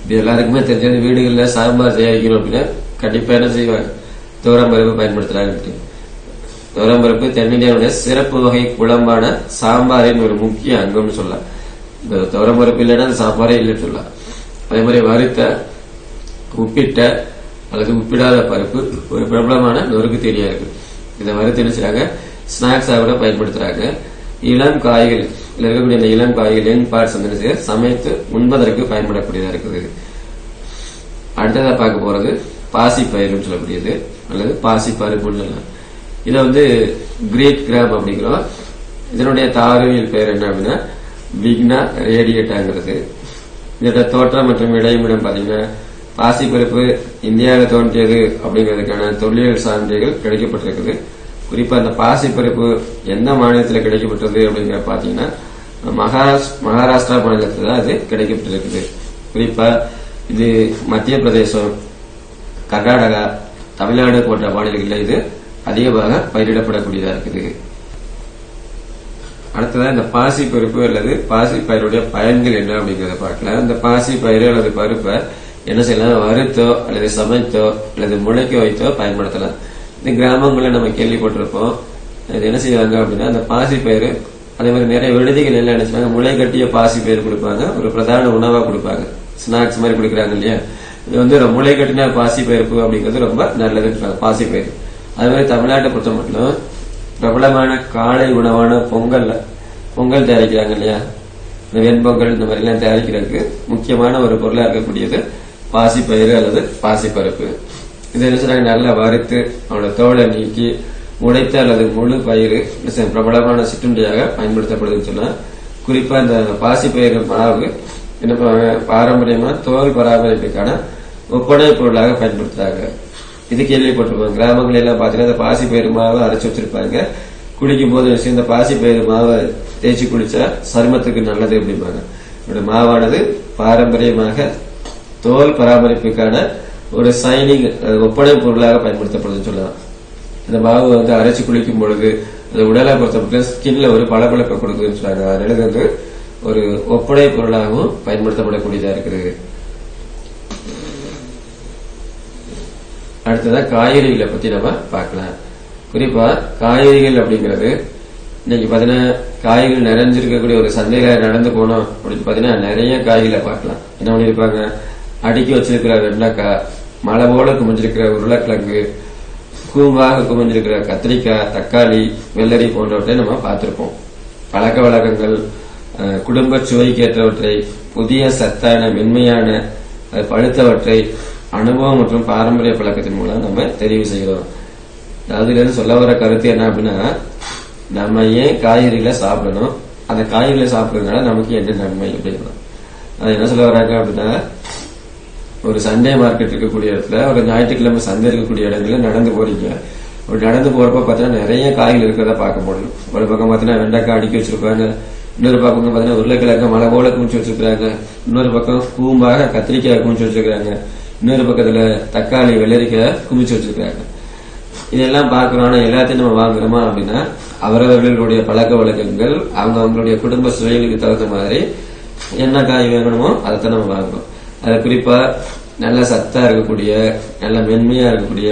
இது எல்லாருக்குமே தெரிஞ்சது. வீடுகளில் சாம்பார் தயாரிக்கணும் அப்படின்னா கண்டிப்பா என்ன செய்வாங்க, துவரம் பருப்பு பயன்படுத்துறாங்க. துவரம் பருப்பு தென்னிந்தியாவுடைய சிறப்பு வகை குழம்பான சாம்பாரின் ஒரு முக்கிய அங்கம்னு சொல்லலாம். இந்த துவரம் பருப்பு இல்லைன்னா அந்த சாம்பாரே இல்லைன்னு சொல்லலாம். அதே மாதிரி வறுத்த, உப்பிட்ட அல்லது உப்பிடாத பருப்பு ஒரு பிரபலமான நொறுக்கு தீனியா இருக்கு. இதை வறுத்து என்ன செய்றாங்க, ஸ்நாக்ஸாக கூட பயன்படுத்துறாங்க. இளம் காய்கள் இருக்கக்கூடிய அந்த இளம் காய்கள் யங் பார்ட்ஸ் வந்து சமைத்து உண்பதற்கு பயன்படக்கூடியதா இருக்குது. அடுத்ததா பார்க்க போறது பாசி பயிர்னு சொல்லக்கூடியது அல்லது பாசி பருப்புன்னு சொல்லலாம். இதை வந்து கிரீட் கிராம் அப்படிங்கிறோம். இதனுடைய தாவரவியல் பெயர் என்ன அப்படின்னா, விக்னா ரேடியேட்டாங்கிறது. இதோட தோற்றம் மற்றும் விளையுமிடம் பாத்தீங்கன்னா, பாசி பருப்பு இந்தியாவில் தோன்றியது அப்படிங்கிறதுக்கான தொல்லியல் சான்றுகள் கிடைக்கப்பட்டிருக்குது. குறிப்பா அந்த பாசி பருப்பு எந்த மாநிலத்தில் கிடைக்கப்பட்டது அப்படிங்கிற பாத்தீங்கன்னா, மகாராஷ்டிரா மாநிலத்தில் தான் அது கிடைக்கப்பட்டிருக்குது. குறிப்பா இது மத்திய பிரதேசம், கர்நாடகா, தமிழ்நாடு போன்ற மாநிலங்களில் இது அதிகமாக பயிரிடப்படக்கூடியதா இருக்குது. அடுத்ததா இந்த பாசி பருப்பு அல்லது பாசி பயிருடைய பயன்கள் என்ன அப்படிங்கறத பார்க்கலாம். இந்த பாசி பயிறு அல்லது பருப்பை என்ன செய்யலாம், வறுத்தோ அல்லது சமைத்தோ அல்லது முளைக்க வைத்தோ பயன்படுத்தலாம். இந்த கிராமங்களில் நம்ம கேள்விப்பட்டிருப்போம். இது என்ன செய்வாங்க அப்படின்னா, அந்த பாசி பயிறு அதே மாதிரி நிறைய விடுதிகள் எல்லாம் என்ன செய்வாங்க, முளை கட்டிய பாசி பயிறு கொடுப்பாங்க, ஒரு பிரதான உணவா கொடுப்பாங்க, ஸ்நாக்ஸ் மாதிரி கொடுக்குறாங்க இல்லையா. இது வந்து முளை கட்டின பாசி பருப்பு அப்படிங்கிறது ரொம்ப நல்லதுன்னு பாசி பயிறு. அது மாதிரி தமிழ்நாட்டை பொறுத்த மட்டும் பிரபலமான காலை உணவான பொங்கல் தயாரிக்கிறாங்க இல்லையா, இந்த வெண்பொங்கல் இந்த மாதிரி எல்லாம் தயாரிக்கிறதுக்கு முக்கியமான ஒரு பொருளா இருக்கக்கூடியது பாசி பயிறு அல்லது பாசி பருப்பு. இதை என்ன செய்றாங்க, நல்லா வறுத்து அவனோட தோலை நீக்கி உடைத்த அல்லது முழு பயிறு பிரபலமான சிற்றுண்டியாக பயன்படுத்தப்படுதுன்னு சொன்னா, குறிப்பா இந்த பாசி பயிறு மாவு என்ன பாரம்பரியமா தோல் பராமரிப்புக்கான ஒப்பனை பொருளாக பயன்படுத்துறாங்க. இது கேள்விப்பட்டிருப்பாங்க. கிராமங்கள் எல்லாம் பாத்தீங்கன்னா இந்த பாசி பயிறு மாவை அரைச்சு வச்சிருப்பாங்க. குளிக்கும் போது இந்த பாசி பயிறு மாவை தேய்ச்சி குளிச்சா சருமத்துக்கு நல்லது அப்படிம்பாங்க. மாவானது பாரம்பரியமாக தோல் பராமரிப்புக்கான ஒரு சைனிங் ஒப்பனை பொருளாக பயன்படுத்தப்படுதுன்னு சொல்லலாம். இந்த மாவு வந்து அரைச்சு குளிக்கும் பொழுது அது உடலை பொறுத்தப்பட்ட ஸ்கின்ல ஒரு பளபளப்பை கொடுக்குதுன்னு சொல்றாங்க. அதனால இது வந்து ஒரு ஒப்படை பொருளாகவும் பயன்படுத்தப்படக்கூடியதா இருக்குது. அடுத்ததா காய்கறிகளை பத்தி நம்ம பார்க்கலாம். குறிப்பா காய்கறிகள் அப்படிங்கிறது இன்னைக்கு பாத்தீங்கன்னா காய்கறிகள் நிறைஞ்சிருக்கக்கூடிய ஒரு சந்தையில நடந்து போனோம் அப்படின்னு பாத்தீங்கன்னா நிறைய காய்களை பார்க்கலாம். என்ன பண்ணிருப்பாங்க, அடுக்கி வச்சிருக்கிற வெண்டைக்காய், மலை போல குமிஞ்சிருக்கிற உருளைக்கிழங்கு, கூம்பாக குமிஞ்சிருக்கிற கத்திரிக்காய், தக்காளி, வெள்ளரி போன்றவற்றை நம்ம பார்த்திருப்போம். பழக்க வழக்கங்கள், குடும்ப சுவைக்கேற்றவற்றை, புதிய சத்தான மென்மையான பழுத்தவற்றை அனுபவம் மற்றும் பாரம்பரிய பழக்கத்தின் மூலம் நம்ம தெரிவு செய்கிறோம். அதுல இருந்து சொல்ல வர கருத்து என்ன அப்படின்னா, நம்ம ஏன் காய்கறிகளை சாப்பிடணும், அந்த காய்கறிகளை சாப்பிடுறதுனால நமக்கு என்ன நன்மை அப்படிங்கிறோம். அது என்ன சொல்ல வர்றாங்க அப்படின்னா, ஒரு சண்டே மார்க்கெட் இருக்கக்கூடிய இடத்துல, ஒரு ஞாயிற்றுக்கிழமை சந்தை இருக்கக்கூடிய இடங்கள்ல நடந்து போறீங்க. ஒரு நடந்து போறப்ப பாத்தீங்கன்னா நிறைய காய்கள் இருக்கிறத பார்க்க முடியும். ஒரு பக்கம் பாத்தீங்கன்னா வெண்டைக்காய் அடுக்கி வச்சிருப்பாங்க, இன்னொரு பக்கம் பாத்தீங்கன்னா உருளைக்கிழங்கு மலை போல குமிச்சு வச்சிருக்காங்க, இன்னொரு பக்கம் கூம்பாக கத்திரிக்காய் குமிச்சு வச்சிருக்காங்க, இன்னொரு பக்கத்துல தக்காளி வெள்ளரிக்காய் குமிச்சு வச்சிருக்காங்க. இதெல்லாம் பார்க்கிறோம். ஆனா எல்லாத்தையும் நம்ம வாங்குறோமா அப்படின்னா, அவரவர்களுடைய பழக்க வழக்கங்கள், அவங்களுடைய குடும்ப சுவைகளுக்கு தகுந்த மாதிரி என்ன காய் வேணுமோ அதைத்தான் நம்ம வாங்குறோம். அது குறிப்பா நல்ல சத்தா இருக்கக்கூடிய, நல்ல மென்மையா இருக்கக்கூடிய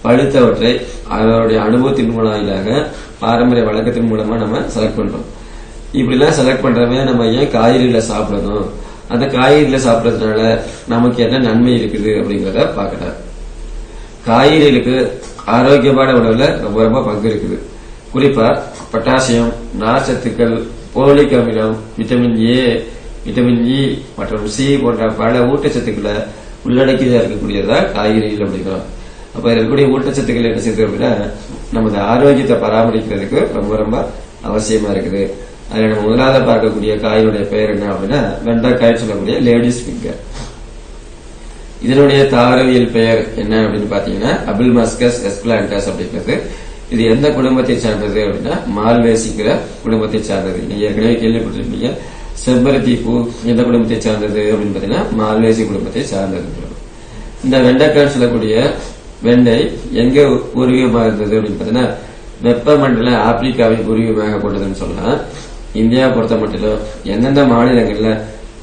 பழுத்தவற்றை அவருடைய அனுபவத்தின் மூலமாக பாரம்பரிய வழக்கத்தின் மூலமா நம்ம செலக்ட் பண்றோம். இப்படி எல்லாம் செலக்ட் பண்றவங்க நம்ம ஏன் காய்கறிகளை சாப்பிடணும், அந்த காய்கறிகளை சாப்பிடறதுனால நமக்கு என்ன நன்மை இருக்குது அப்படிங்கறத பார்க்கலாம். காய்கறிகளுக்கு ஆரோக்கியமான உணவுல ரொம்ப ரொம்ப பங்கு இருக்குது. குறிப்பா பொட்டாசியம், நார்ச்சத்துக்கள், போலிக் அமிலம், விட்டமின் ஏ, விட்டமின் இ மற்றும் சி போன்ற பல ஊட்டச்சத்துக்களை உள்ளடக்கியதா இருக்கக்கூடியதா காய்கறிகள் அப்படிங்கிறோம். அப்ப இருக்கக்கூடிய ஊட்டச்சத்துக்கள் என்ன செய்யுது அப்படின்னா, நமது ஆரோக்கியத்தை பராமரிக்கிறதுக்கு ரொம்ப ரொம்ப அவசியமா இருக்குது. அதுல நம்ம முதலாவது பார்க்கக்கூடிய காயினுடைய பெயர் என்ன அப்படின்னா, வெண்டைக்காய் சொல்லக்கூடிய லேடிஸ் ஃபிங்கர். இதனுடைய தாவரவியல் பெயர் என்ன அப்படின்னு பாத்தீங்கன்னா அபில்மஸ்கஸ் எஸ்பிளான்டஸ் அப்படிங்கிறது. இது எந்த குடும்பத்தை சார்ந்தது அப்படின்னா, மால்வேசிங்கிற குடும்பத்தை சார்ந்தது. நீங்க ஏற்கனவே கேள்விப்பட்டிருப்பீங்க, செம்பருத்தி பூ எந்த குடும்பத்தை சார்ந்தது அப்படின்னு பாத்தீங்கன்னா மால்வேசி குடும்பத்தை சார்ந்தது. இந்த வெண்டைக்காய் சொல்லக்கூடிய வெண்டை எங்க பூர்வீகமாக இருந்தது அப்படின்னு பாத்தீங்கன்னா, வெப்பமண்டல ஆப்பிரிக்காவின் பூர்வீகமாக கொண்டதுன்னு சொல்லலாம். இந்தியா பொறுத்த மட்டும் எந்தெந்த மாநிலங்கள்ல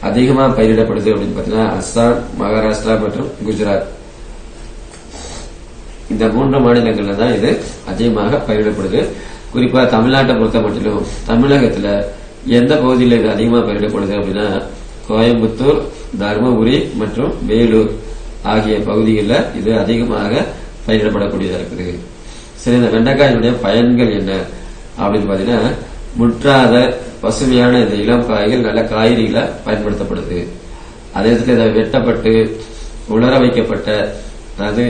அதிகமா பயிரிடப்படுது அப்படின்னு பாத்தீங்கன்னா, அஸ்ஸாம், மகாராஷ்டிரா மற்றும் குஜராத், இந்த 3 மாநிலங்கள்ல தான் இது அதிகமாக பயிரிடப்படுது. குறிப்பா தமிழ்நாட்டை பொறுத்த மட்டும் தமிழகத்துல எந்த பகுதியில் இது அதிகமாக பயிரிடப்படுது அப்படின்னா, கோயம்புத்தூர், தருமபுரி மற்றும் வேலூர் ஆகிய பகுதிகளில் இது அதிகமாக பயிரிடப்படக்கூடியதா இருக்குது. சரி, இந்த வெண்டைக்காயினுடைய பயன்கள் என்ன அப்படின்னு பாத்தீங்கன்னா, முற்றாத பசுமையான இந்த இளம் காய்கள் நல்ல காய்கறிகளை பயன்படுத்தப்படுது. அதே நேரத்தில் இதை வெட்டப்பட்டு உலர வைக்கப்பட்ட, அதாவது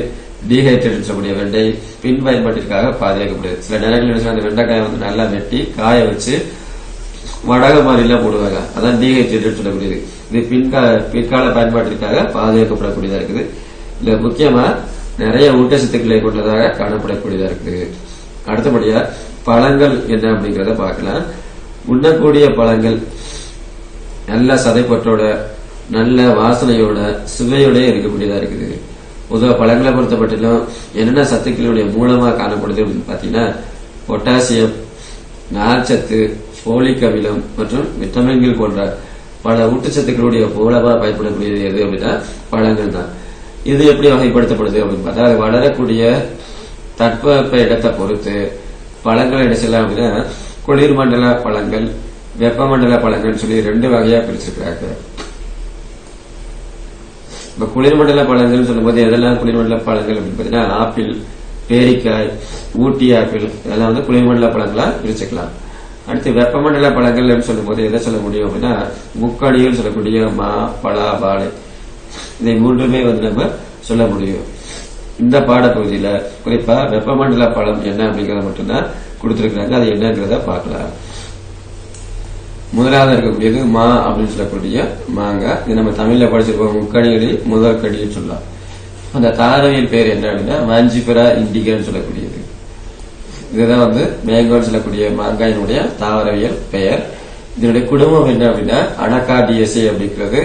டீஹைட்ரேட் சொல்லக்கூடிய வெண்டை பின் பயன்பாட்டிற்காக பாதுகாக்கப்படுது. சில நேரங்களில் அந்த வெண்டைக்காயை வந்து நல்லா வெட்டி காய வச்சு வடக மாதிரிலாம் போடுவாங்க, அதான் டீஹைட்ரேட் சொல்லக்கூடியது. இது பிற்கால பயன்பாட்டிற்காக பாதுகாக்கப்படக்கூடியதா இருக்குது. இதுல முக்கியமா நிறைய ஊட்டச்சத்துக்களை கொண்டதாக காணப்படக்கூடியதா இருக்குது. அடுத்தபடியா பழங்கள் என்ன அப்படிங்கறத பார்க்கலாம். உண்ணக்கூடிய பழங்கள் நல்ல சதைப்பற்றோட, நல்ல வாசனையோட, சுவையோட இருக்கக்கூடியதா இருக்குது. பொதுவாக பழங்களை பொறுத்தப்பட்டிலும் என்னென்ன சத்துக்களுடைய மூலமா காணப்படுது அப்படின்னு பாத்தீங்கன்னா, பொட்டாசியம், நார்ச்சத்து, போலிக் அமிலம் மற்றும் விட்டமின்கள் போன்ற பல ஊட்டச்சத்துக்களுடைய மூலமா பயன்படக்கூடியது எது அப்படின்னா பழங்கள் தான். இது எப்படி வகைப்படுத்தப்படுது அப்படின்னு பார்த்தா, அது வளரக்கூடிய தட்பவெப்ப இடத்தை பொறுத்து பழங்கள் என்ன செய்யலாம் அப்படின்னா, குளிர்மண்டல பழங்கள், வெப்பமண்டல பழங்கள் சொல்லி 2 வகையா பிரிச்சிருக்கிறாங்க. இப்ப குளிர்மண்டல பழங்கள் சொல்லும் போது எதெல்லாம் குளிர்மண்டல பழங்கள் அப்படின்னு பாத்தீங்கன்னா, ஆப்பிள், பேரிக்காய், ஊட்டி ஆப்பிள், இதெல்லாம் வந்து குளிர்மண்டல பழங்களா பிரிச்சுக்கலாம். அடுத்து வெப்பமண்டல பழங்கள் சொல்லும் போது எதை சொல்ல முடியும் அப்படின்னா, முக்கணிகள் சொல்லக்கூடிய மா, பலா, வாழை, இதை 3மே வந்து நம்ம சொல்ல முடியும். இந்த பாடப்பகுதியில குறிப்பா வெப்பமண்டல பழம் என்ன அப்படிங்கறத மட்டும்தான் கொடுத்திருக்கிறாங்க. அது என்னங்கிறத பார்க்கலாம். முதலாவது இருக்கக்கூடியது மா அப்படின்னு சொல்லக்கூடிய மாங்காய். இது நம்ம தமிழ்ல படிச்சிருப்போம், முக்கணிகளில் முதல் கடின்னு சொல்லலாம். அந்த தாவரவியல் பேர் என்ன அப்படின்னா மாஞ்சிபெரா இண்டிகான்னு சொல்லக்கூடியது. இதுதான் வந்து மேங்கோன்னு சொல்லக்கூடிய மாங்காயினுடைய தாவரவியல் பெயர். இதனுடைய குடும்பம் என்ன அப்படின்னா அனகாடியசே அப்படிங்கிறது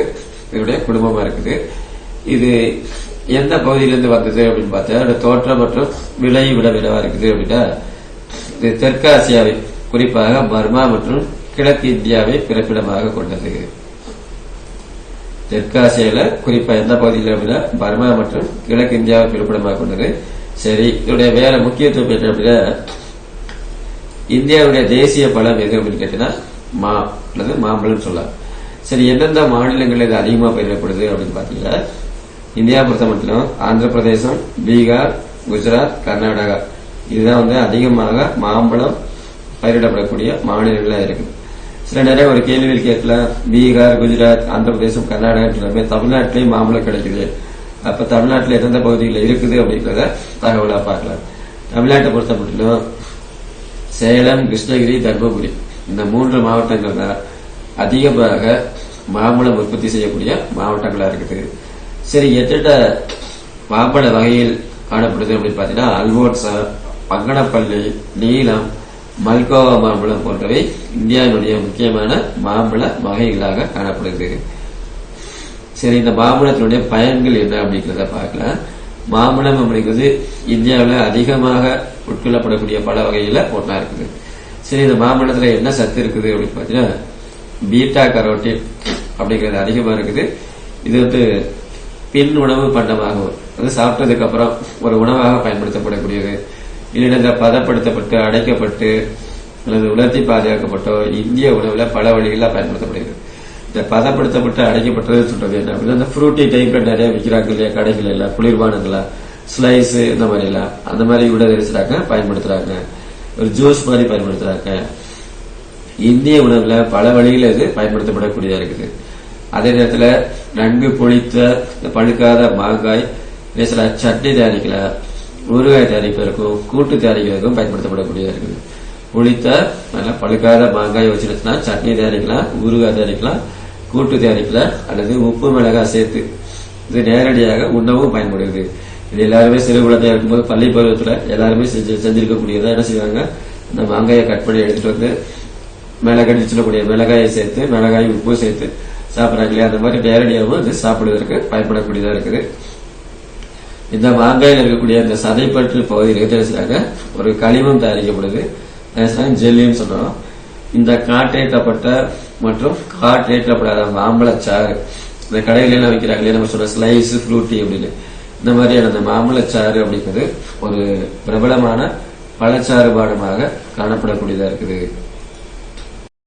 இதனுடைய குடும்பமா இருக்குது. இது எந்த பகுதியிலிருந்து வந்தது அப்படின்னு பார்த்தா, அதோட தோற்றம் மற்றும் விலை விட விடவா இருக்குது அப்படின்னா, இது தெற்காசியாவை குறிப்பாக பர்மா மற்றும் கிழக்கு இந்தியாவை பிறப்பிடமாக கொண்டது. தெற்காசியாவில குறிப்பா எந்த பகுதியில் அப்படின்னா பர்மா மற்றும் கிழக்கு இந்தியாவை பிறப்பிடமாக கொண்டது. சரி, இதனுடைய வேற முக்கியத்துவம் என்ன அப்படின்னா இந்தியாவுடைய தேசிய பழம் எது அப்படின்னு கேட்டீங்கன்னா மா அல்லது மாம்பழம் சொல்லலாம். சரி, எந்தெந்த மாநிலங்கள் இது அதிகமா பயிரிடப்படுது அப்படின்னு பாத்தீங்கன்னா இந்தியா பொறுத்த மட்டும் ஆந்திர பிரதேசம், பீகார், குஜராத், கர்நாடகா இதுதான் அதிகமாக மாம்பழம் பயிரிடப்படக்கூடிய மாநிலங்களா இருக்கு. சில நேரம் ஒரு கேள்வியில் கேட்கலாம், பீகார், குஜராத், ஆந்திர பிரதேசம், கர்நாடகா தமிழ்நாட்டிலேயும் மாம்பழம் கிடைக்குது, அப்ப தமிழ்நாட்டில் எந்தெந்த பகுதிகளில் இருக்குது அப்படிங்கிறத தகவலா பார்க்கலாம். தமிழ்நாட்டை பொறுத்த மட்டும் சேலம், கிருஷ்ணகிரி, தர்மபுரி இந்த 3 மாவட்டங்கள் தான் அதிகமாக மாம்பழம் உற்பத்தி செய்யக்கூடிய மாவட்டங்களா இருக்குது. சரி, எத்தனை மாம்பழ வகையில் காணப்படுது அப்படின்னு பாத்தீங்கன்னா அல்வோட்சா, பங்கனப்பள்ளி, நீலம், மல்கோவா மாம்பழம் போன்றவை இந்தியாவுடைய முக்கியமான மாம்பழ வகைகளாக காணப்படுது. சரி, இந்த மாம்பழத்தினுடைய பயன்கள் என்ன அப்படிங்கிறத பார்க்கலாம். மாம்பழம் அப்படிங்கிறது இந்தியாவில் அதிகமாக உட்கொள்ளப்படக்கூடிய பல வகையில ஒன்றா இருக்குது. சரி, இந்த மாம்பழத்துல என்ன சத்து இருக்குது அப்படின்னு பாத்தீங்கன்னா பீட்டா கரோட்டின் அப்படிங்கிறது அதிகமா இருக்குது. இது பின் உணவு பண்டமாகும், சாப்பிட்டதுக்கு அப்புறம் ஒரு உணவாக பயன்படுத்தப்படக்கூடியது. இல்லைன்னா பதப்படுத்தப்பட்டு அடைக்கப்பட்டு அல்லது உலர்த்தி பாதுகாக்கப்பட்டோ இந்திய உணவுல பல வழிகளில் பயன்படுத்தப்படுகிறது. இந்த பதப்படுத்தப்பட்டு அடைக்கப்பட்டது சொல்றது என்ன அப்படின்னா இந்த ஃப்ரூட்டி டைப்ல நிறைய விற்கிறாங்க இல்லையா கடைகள் எல்லாம், குளிர்பானங்களா, ஸ்லைஸ் இந்த மாதிரி எல்லாம் அந்த மாதிரி கூட தெரிஞ்சுறாங்க பயன்படுத்துறாங்க, ஒரு ஜூஸ் மாதிரி பயன்படுத்துறாங்க. இந்திய உணவுல பல வழிகளில் இது பயன்படுத்தப்படக்கூடியதா இருக்குது. அதே நேரத்தில் நன்கு பொழித்த பழுக்காத மாங்காய் சில சட்னி தயாரிக்கலாம், ஊறுகாய் தயாரிப்பதற்கும் கூட்டு தயாரிக்கிறதுக்கும் பயன்படுத்தப்படக்கூடியதா இருக்குது. புளித்த நல்லா பழுக்காத மாங்காய் வச்சுருச்சுன்னா சட்னி தயாரிக்கலாம், ஊறுகாய் தயாரிக்கலாம், கூட்டு தயாரிக்கலாம், அல்லது உப்பு மிளகாய் சேர்த்து இது நேரடியாக உணவும் பயன்படுது. இது எல்லாருமே சிறு குழந்தையா இருக்கும்போது பள்ளி பருவத்துல எல்லாருமே செஞ்சிருக்கக்கூடியதா என்ன செய்வாங்க, இந்த மாங்காயை கட் பண்ணி எடுத்துட்டு மிளகாய் சொல்லக்கூடிய மிளகாயை சேர்த்து மிளகாய் உப்பு சேர்த்து சாப்பிடறாங்க இல்லையா, அந்த மாதிரி நேரடியாகவும் இது சாப்பிடுவதற்கு பயன்படக்கூடியதா இருக்குது. இந்த மாங்காயில் இருக்கக்கூடிய இந்த சதைப்பற்று பகுதியில் தெரிஞ்சாங்க ஒரு களிமம் தயாரிக்கப்படுது, ஜெல்லின்னு சொல்றோம். இந்த காற்றேற்றப்பட்ட மற்றும் காற்றேற்றப்படாத மாம்பழச்சாறு இந்த கடையில எல்லாம் வைக்கிறாங்க இல்லையா, நம்ம சொல்ற ஸ்லைஸ் ஃப்ரூட்டி அப்படின்னு இந்த மாதிரியான அந்த மாம்பழச்சாறு அப்படிங்கிறது ஒரு பிரபலமான பழச்சாறு பானமாக காணப்படக்கூடியதா இருக்குது.